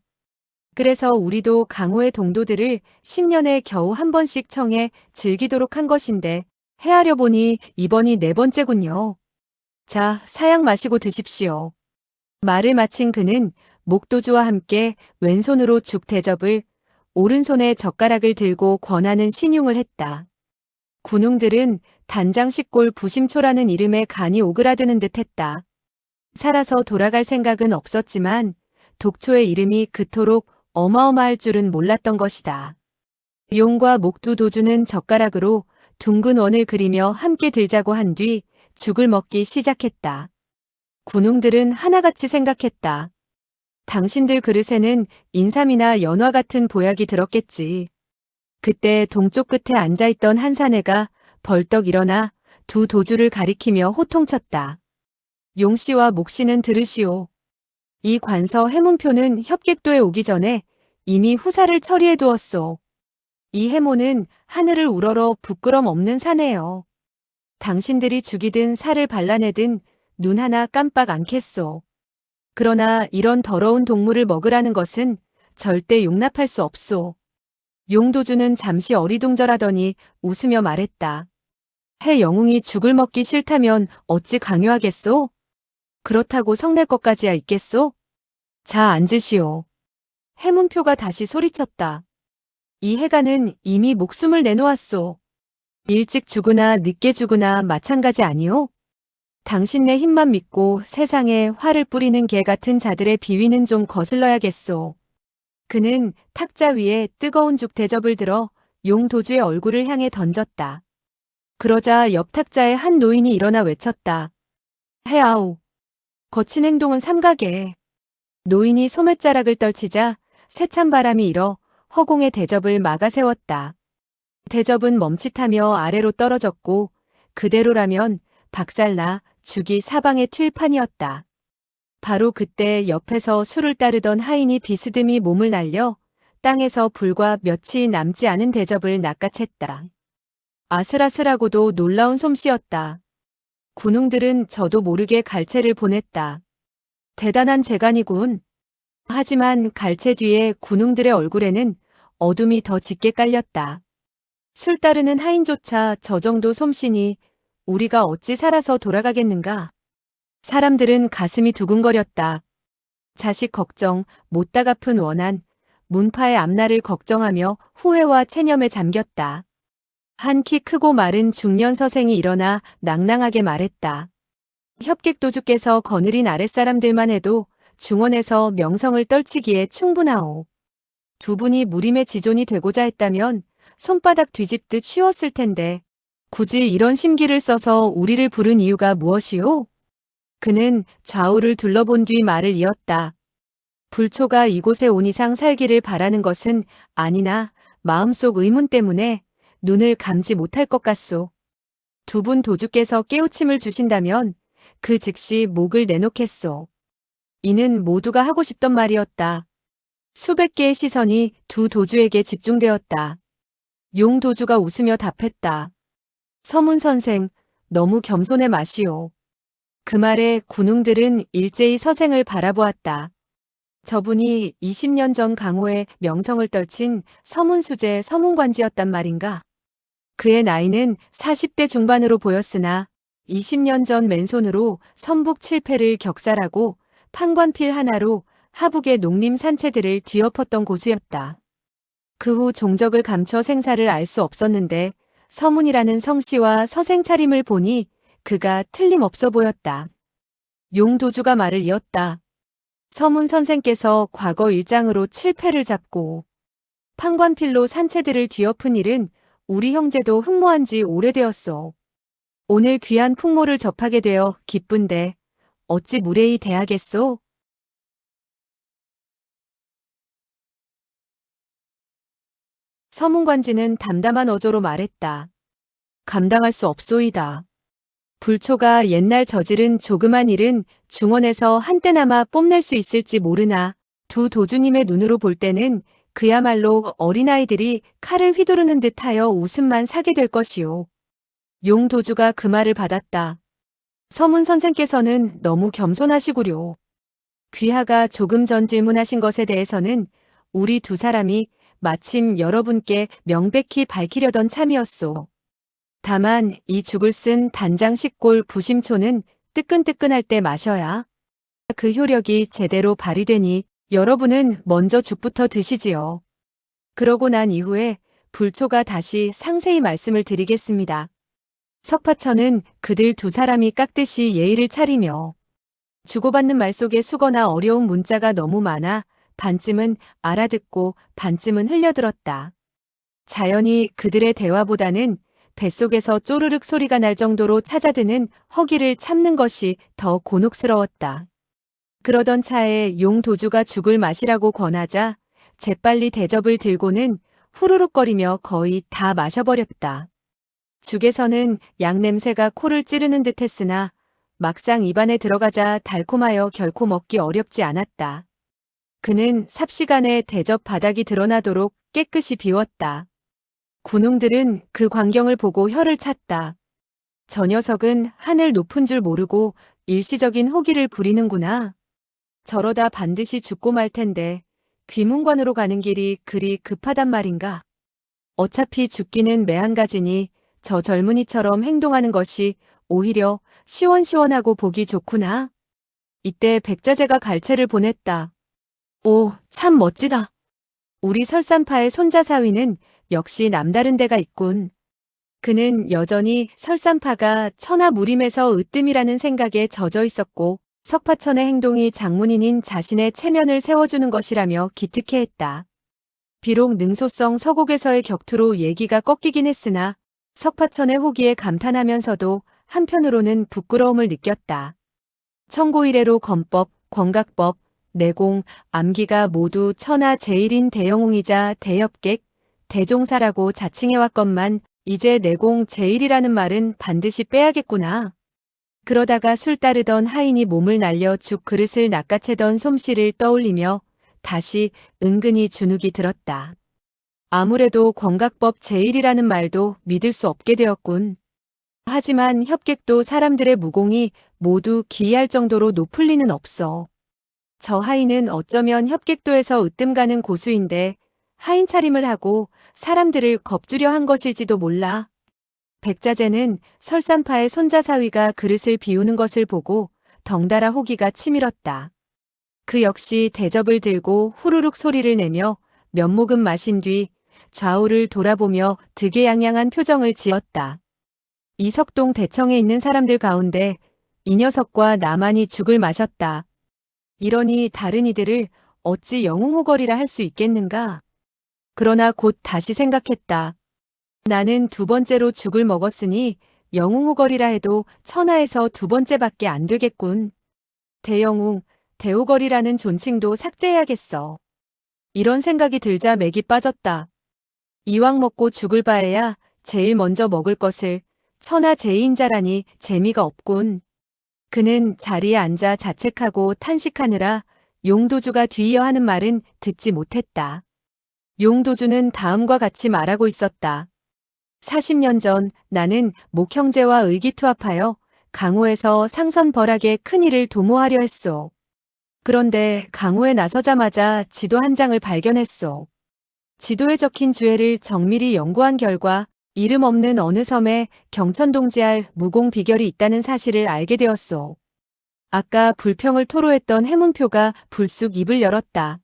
그래서 우리도 강호의 동도들을 10년에 겨우 한 번씩 청해 즐기도록 한 것인데 헤아려 보니 이번이 4번째군요. 자, 사양 마시고 드십시오. 말을 마친 그는 목도주와 함께 왼손으로 죽 대접을 오른손에 젓가락을 들고 권하는 신용을 했다. 군웅들은 단장식골 부심초라는 이름에 간이 오그라드는 듯 했다. 살아서 돌아갈 생각은 없었지만 독초의 이름이 그토록 어마어마할 줄은 몰랐던 것이다. 용과 목두 도주는 젓가락으로 둥근 원을 그리며 함께 들자고 한 뒤 죽을 먹기 시작했다. 군웅들은 하나같이 생각했다. 당신들 그릇에는 인삼이나 연화 같은 보약이 들었겠지. 그때 동쪽 끝에 앉아있던 한 사내가 벌떡 일어나 두 도주를 가리키며 호통쳤다. 용씨와 목씨는 들으시오. 이 관서 해문표는 협객도에 오기 전에 이미 후사를 처리해 두었소. 이 해모는 하늘을 우러러 부끄럼 없는 사내요. 당신들이 죽이든 살을 발라내든 눈 하나 깜빡 않겠소. 그러나 이런 더러운 동물을 먹으라는 것은 절대 용납할 수 없소. 용도주는 잠시 어리둥절하더니 웃으며 말했다. 해 영웅이 죽을 먹기 싫다면 어찌 강요하겠소? 그렇다고 성낼 것까지야 있겠소? 자, 앉으시오. 해문표가 다시 소리쳤다. 이 해가는 이미 목숨을 내놓았소. 일찍 죽으나 늦게 죽으나 마찬가지 아니오? 당신네 힘만 믿고 세상에 화를 뿌리는 개 같은 자들의 비위는 좀 거슬러야겠소. 그는 탁자 위에 뜨거운 죽 대접을 들어 용도주의 얼굴을 향해 던졌다. 그러자 옆 탁자의 한 노인이 일어나 외쳤다. 해아오. 거친 행동은 삼가게. 노인이 소매자락을 떨치자 세찬 바람이 일어 허공의 대접을 막아 세웠다. 대접은 멈칫하며 아래로 떨어졌고 그대로라면 박살나 죽이 사방에 튈 판이었다. 바로 그때 옆에서 술을 따르던 하인이 비스듬히 몸을 날려 땅에서 불과 며칠 남지 않은 대접을 낚아챘다. 아슬아슬하고도 놀라운 솜씨였다. 군웅들은 저도 모르게 갈채를 보냈다. 대단한 재간이군. 하지만 갈채 뒤에 군웅들의 얼굴에는 어둠이 더 짙게 깔렸다. 술 따르는 하인조차 저 정도 솜씨니 우리가 어찌 살아서 돌아가겠는가. 사람들은 가슴이 두근거렸다. 자식 걱정, 못다 갚은 원한, 문파의 앞날을 걱정하며 후회와 체념에 잠겼다. 한 키 크고 마른 중년 서생이 일어나 낭낭하게 말했다. 협객도주께서 거느린 아랫사람들만 해도 중원에서 명성을 떨치기에 충분하오. 두 분이 무림의 지존이 되고자 했다면 손바닥 뒤집듯 쉬웠을 텐데 굳이 이런 심기를 써서 우리를 부른 이유가 무엇이오? 그는 좌우를 둘러본 뒤 말을 이었다. 불초가 이곳에 온 이상 살기를 바라는 것은 아니나 마음속 의문 때문에 눈을 감지 못할 것 같소. 두 분 도주께서 깨우침을 주신다면 그 즉시 목을 내놓겠소. 이는 모두가 하고 싶던 말이었다. 수백 개의 시선이 두 도주에게 집중되었다. 용 도주가 웃으며 답했다. 서문 선생, 너무 겸손해 마시오. 그 말에 군웅들은 일제히 서생을 바라보았다. 저분이 20년 전 강호의 명성을 떨친 서문수제 서문관지였단 말인가? 그의 나이는 40대 중반으로 보였으나 20년 전 맨손으로 선북 7패를 격살하고 판관필 하나로 하북의 농림 산채들을 뒤엎었던 고수였다. 그 후 종적을 감춰 생사를 알 수 없었는데 서문이라는 성씨와 서생 차림을 보니 그가 틀림없어 보였다. 용도주가 말을 이었다. 서문 선생께서 과거 일장으로 7패를 잡고 판관필로 산채들을 뒤엎은 일은 우리 형제도 흠모한 지 오래되었소. 오늘 귀한 풍모를 접하게 되어 기쁜데 어찌 무례히 대하겠소? 서문관지는 담담한 어조로 말했다. 감당할 수 없소이다. 불초가 옛날 저지른 조그만 일은 중원에서 한때나마 뽐낼 수 있을지 모르나 두 도주님의 눈으로 볼 때는 그야말로 어린아이들이 칼을 휘두르는 듯하여 웃음만 사게 될 것이오. 용 도주가 그 말을 받았다. 서문 선생께서는 너무 겸손하시구려. 귀하가 조금 전 질문하신 것에 대해서는 우리 두 사람이 마침 여러분께 명백히 밝히려던 참이었소. 다만 이 죽을 쓴 단장 식골 부심초는 뜨끈뜨끈할 때 마셔야 그 효력이 제대로 발휘되니 여러분은 먼저 죽부터 드시지요. 그러고 난 이후에 불초가 다시 상세히 말씀을 드리겠습니다. 석파천은 그들 두 사람이 깎듯이 예의를 차리며 주고받는 말 속에 수거나 어려운 문자가 너무 많아 반쯤은 알아듣고 반쯤은 흘려들었다. 자연히 그들의 대화보다는 뱃속에서 쪼르륵 소리가 날 정도로 찾아드는 허기를 참는 것이 더 곤혹스러웠다. 그러던 차에 용 도주가 죽을 마시라고 권하자 재빨리 대접을 들고는 후루룩거리며 거의 다 마셔버렸다. 죽에서는 양 냄새가 코를 찌르는 듯 했으나 막상 입안에 들어가자 달콤하여 결코 먹기 어렵지 않았다. 그는 삽시간에 대접 바닥이 드러나도록 깨끗이 비웠다. 군웅들은 그 광경을 보고 혀를 찼다. 저 녀석은 하늘 높은 줄 모르고 일시적인 호기를 부리는구나. 저러다 반드시 죽고 말 텐데 귀문관으로 가는 길이 그리 급하단 말인가. 어차피 죽기는 매한가지니 저 젊은이처럼 행동하는 것이 오히려 시원시원하고 보기 좋구나. 이때 백자재가 갈채를 보냈다. 오, 참 멋지다. 우리 설산파의 손자사위는 역시 남다른 데가 있군. 그는 여전히 설산파가 천하무림에서 으뜸이라는 생각에 젖어 있었고 석파천의 행동이 장문인인 자신의 체면을 세워주는 것이라며 기특해했다. 비록 능소성 서곡에서의 격투로 얘기가 꺾이긴 했으나 석파천의 호기에 감탄하면서도 한편으로는 부끄러움을 느꼈다. 천고 이래로 건법, 권각법, 내공, 암기가 모두 천하 제일인 대영웅이자 대협객, 대종사라고 자칭해왔건만 이제 내공 제일이라는 말은 반드시 빼야겠구나. 그러다가 술 따르던 하인이 몸을 날려 죽 그릇을 낚아채던 솜씨를 떠올리며 다시 은근히 주눅이 들었다. 아무래도 권각법 제일이라는 말도 믿을 수 없게 되었군. 하지만 협객도 사람들의 무공이 모두 기이할 정도로 높을 리는 없어. 저 하인은 어쩌면 협객도에서 으뜸 가는 고수인데 하인 차림을 하고 사람들을 겁주려 한 것일지도 몰라. 백자재는 설산파의 손자사위가 그릇을 비우는 것을 보고 덩달아 호기가 치밀었다. 그 역시 대접을 들고 후루룩 소리를 내며 면목은 마신 뒤 좌우를 돌아보며 득의양양한 표정을 지었다. 이석동 대청에 있는 사람들 가운데 이 녀석과 나만이 죽을 마셨다. 이러니 다른 이들을 어찌 영웅호걸이라 할 수 있겠는가? 그러나 곧 다시 생각했다. 나는 두 번째로 죽을 먹었으니 영웅호걸이라 해도 천하에서 두 번째밖에 안 되겠군. 대영웅, 대호걸이라는 존칭도 삭제해야겠어. 이런 생각이 들자 맥이 빠졌다. 이왕 먹고 죽을 바에야 제일 먼저 먹을 것을 천하 제이인자라니 재미가 없군. 그는 자리에 앉아 자책하고 탄식하느라 용도주가 뒤이어 하는 말은 듣지 못했다. 용도주는 다음과 같이 말하고 있었다. 40년 전 나는 목형제와 의기투합하여 강호에서 상선벌하게 큰일을 도모하려 했소. 그런데 강호에 나서자마자 지도 한 장을 발견했소. 지도에 적힌 주해를 정밀히 연구한 결과 이름 없는 어느 섬에 경천동지할 무공 비결이 있다는 사실을 알게 되었소. 아까 불평을 토로했던 해문표가 불쑥 입을 열었다.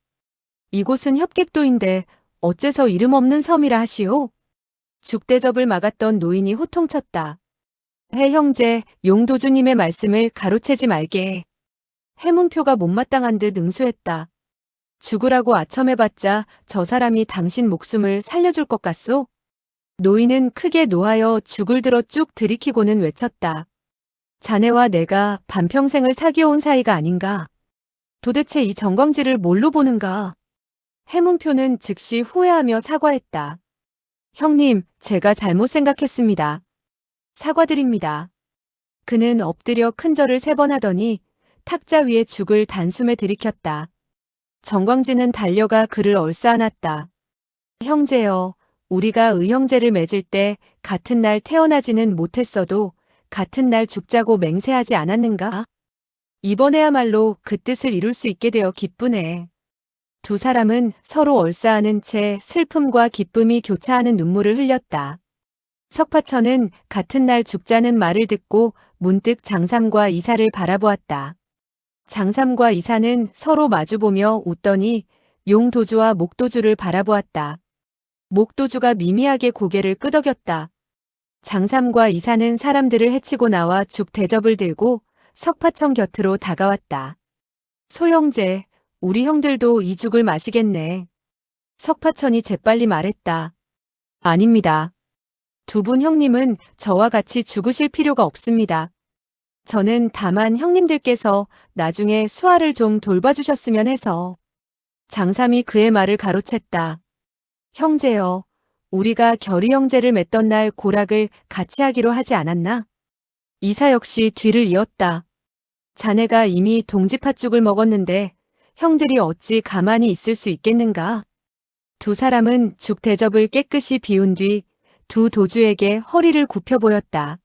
이곳은 협객도인데 어째서 이름 없는 섬이라 하시오? 죽대접을 막았던 노인이 호통쳤다. 해 형제, 용도주님의 말씀을 가로채지 말게. 해문표가 못마땅한 듯 응수했다. 죽으라고 아첨해봤자 저 사람이 당신 목숨을 살려줄 것 같소? 노인은 크게 노하여 죽을 들어 쭉 들이키고는 외쳤다. 자네와 내가 반평생을 사귀어온 사이가 아닌가? 도대체 이 정광지를 뭘로 보는가? 해문표는 즉시 후회하며 사과했다. 형님, 제가 잘못 생각했습니다. 사과드립니다. 그는 엎드려 큰절을 3번 하더니 탁자 위에 죽을 단숨에 들이켰다. 정광진은 달려가 그를 얼싸안았다. 형제여, 우리가 의형제를 맺을 때 같은 날 태어나지는 못했어도 같은 날 죽자고 맹세하지 않았는가? 이번에야말로 그 뜻을 이룰 수 있게 되어 기쁘네. 두 사람은 서로 얼싸안은 채 슬픔과 기쁨이 교차하는 눈물을 흘렸다. 석파천은 같은 날 죽자는 말을 듣고 문득 장삼과 이사를 바라보았다. 장삼과 이사는 서로 마주보며 웃더니 용도주와 목도주를 바라보았다. 목도주가 미미하게 고개를 끄덕였다. 장삼과 이사는 사람들을 해치고 나와 죽 대접을 들고 석파천 곁으로 다가왔다. 소형제, 우리 형들도 이 죽을 마시겠네. 석파천이 재빨리 말했다. 아닙니다. 두 분 형님은 저와 같이 죽으실 필요가 없습니다. 저는 다만 형님들께서 나중에 수아를 좀 돌봐주셨으면 해서. 장삼이 그의 말을 가로챘다. 형제여, 우리가 결의 형제를 맺던 날 고락을 같이 하기로 하지 않았나? 이사 역시 뒤를 이었다. 자네가 이미 동지팥죽을 먹었는데 형들이 어찌 가만히 있을 수 있겠는가? 두 사람은 죽 대접을 깨끗이 비운 뒤 두 도주에게 허리를 굽혀 보였다.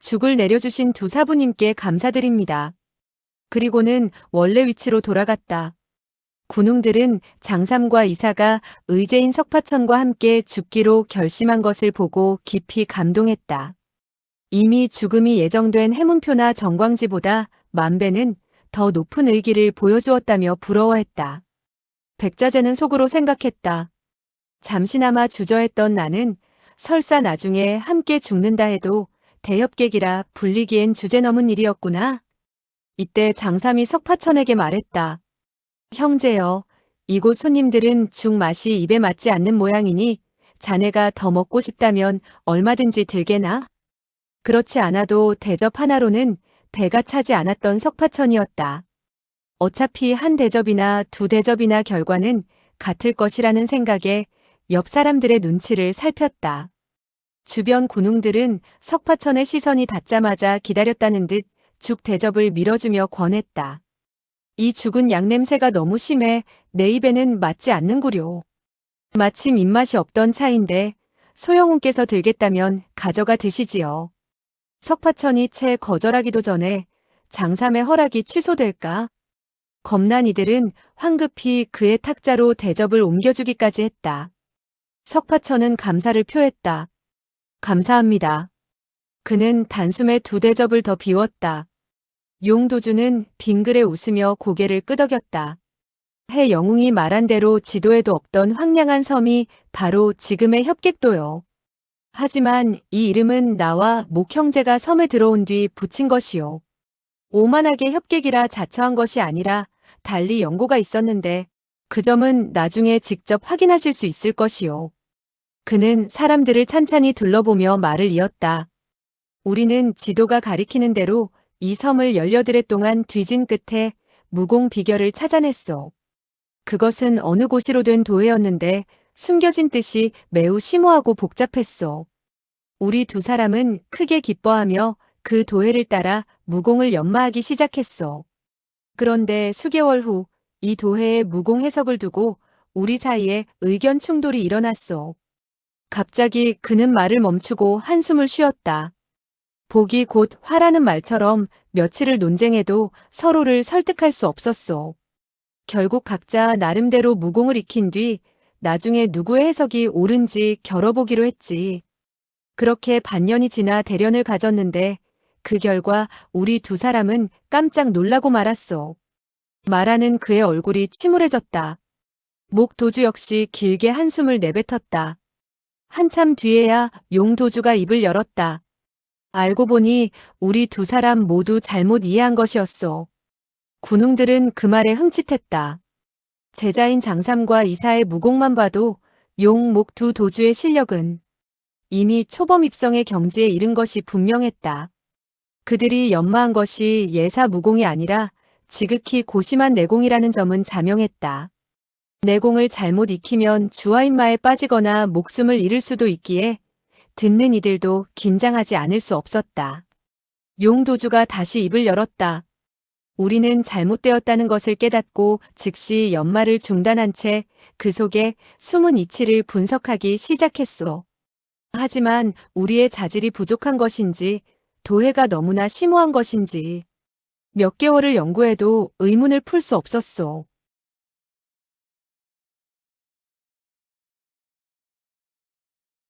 죽을 내려주신 두 사부님께 감사드립니다. 그리고는 원래 위치로 돌아갔다. 군웅들은 장삼과 이사가 의제인 석파천과 함께 죽기로 결심한 것을 보고 깊이 감동했다. 이미 죽음이 예정된 해문표나 정광지보다 만배는 더 높은 의기를 보여주었다며 부러워했다. 백자재는 속으로 생각했다. 잠시나마 주저했던 나는 설사 나중에 함께 죽는다 해도 대협객이라 불리기엔 주제넘은 일이었구나. 이때 장삼이 석파천에게 말했다. 형제여, 이곳 손님들은 죽 맛이 입에 맞지 않는 모양이니 자네가 더 먹고 싶다면 얼마든지 들게나. 그렇지 않아도 대접 하나로는 배가 차지 않았던 석파천이었다. 어차피 한 대접이나 두 대접이나 결과는 같을 것이라는 생각에 옆 사람들의 눈치를 살폈다. 주변 군웅들은 석파천의 시선이 닿자마자 기다렸다는 듯 죽 대접을 밀어주며 권했다. 이 죽은 양 냄새가 너무 심해 내 입에는 맞지 않는구려. 마침 입맛이 없던 차인데 소영훈께서 들겠다면 가져가 드시지요. 석파천이 채 거절하기도 전에 장삼의 허락이 취소될까? 겁난 이들은 황급히 그의 탁자로 대접을 옮겨주기까지 했다. 석파천은 감사를 표했다. 감사합니다. 그는 단숨에 두 대접을 더 비웠다. 용도주는 빙그레 웃으며 고개를 끄덕였다. 해 영웅이 말한 대로 지도에도 없던 황량한 섬이 바로 지금의 협객도요. 하지만 이 이름은 나와 목 형제가 섬에 들어온 뒤 붙인 것이요. 오만하게 협객이라 자처한 것이 아니라 달리 연고가 있었는데 그 점은 나중에 직접 확인하실 수 있을 것이요. 그는 사람들을 찬찬히 둘러보며 말을 이었다. 우리는 지도가 가리키는 대로 이 섬을 18해 동안 뒤진 끝에 무공 비결을 찾아냈소. 그것은 어느 곳이로 된 도회였는데 숨겨진 뜻이 매우 심오하고 복잡했소. 우리 두 사람은 크게 기뻐하며 그 도회를 따라 무공을 연마하기 시작했소. 그런데 수개월 후 이 도회의 무공 해석을 두고 우리 사이에 의견 충돌이 일어났소. 갑자기 그는 말을 멈추고 한숨을 쉬었다. 복이 곧 화라는 말처럼 며칠을 논쟁해도 서로를 설득할 수 없었소. 결국 각자 나름대로 무공을 익힌 뒤 나중에 누구의 해석이 옳은지 겨뤄보기로 했지. 그렇게 반년이 지나 대련을 가졌는데 그 결과 우리 두 사람은 깜짝 놀라고 말았소. 말하는 그의 얼굴이 침울해졌다. 목 도주 역시 길게 한숨을 내뱉었다. 한참 뒤에야 용 도주가 입을 열었다. 알고 보니 우리 두 사람 모두 잘못 이해한 것이었소. 군웅들은 그 말에 흠칫했다. 제자인 장삼과 이사의 무공만 봐도 용, 목 두 도주의 실력은 이미 초범 입성의 경지에 이른 것이 분명했다. 그들이 연마한 것이 예사 무공이 아니라 지극히 고심한 내공이라는 점은 자명했다. 내공을 잘못 익히면 주화인마에 빠지거나 목숨을 잃을 수도 있기에 듣는 이들도 긴장하지 않을 수 없었다. 용도주가 다시 입을 열었다. 우리는 잘못되었다는 것을 깨닫고 즉시 연마를 중단한 채 그 속에 숨은 이치를 분석하기 시작했소. 하지만 우리의 자질이 부족한 것인지 도해가 너무나 심오한 것인지 몇 개월을 연구해도 의문을 풀 수 없었소.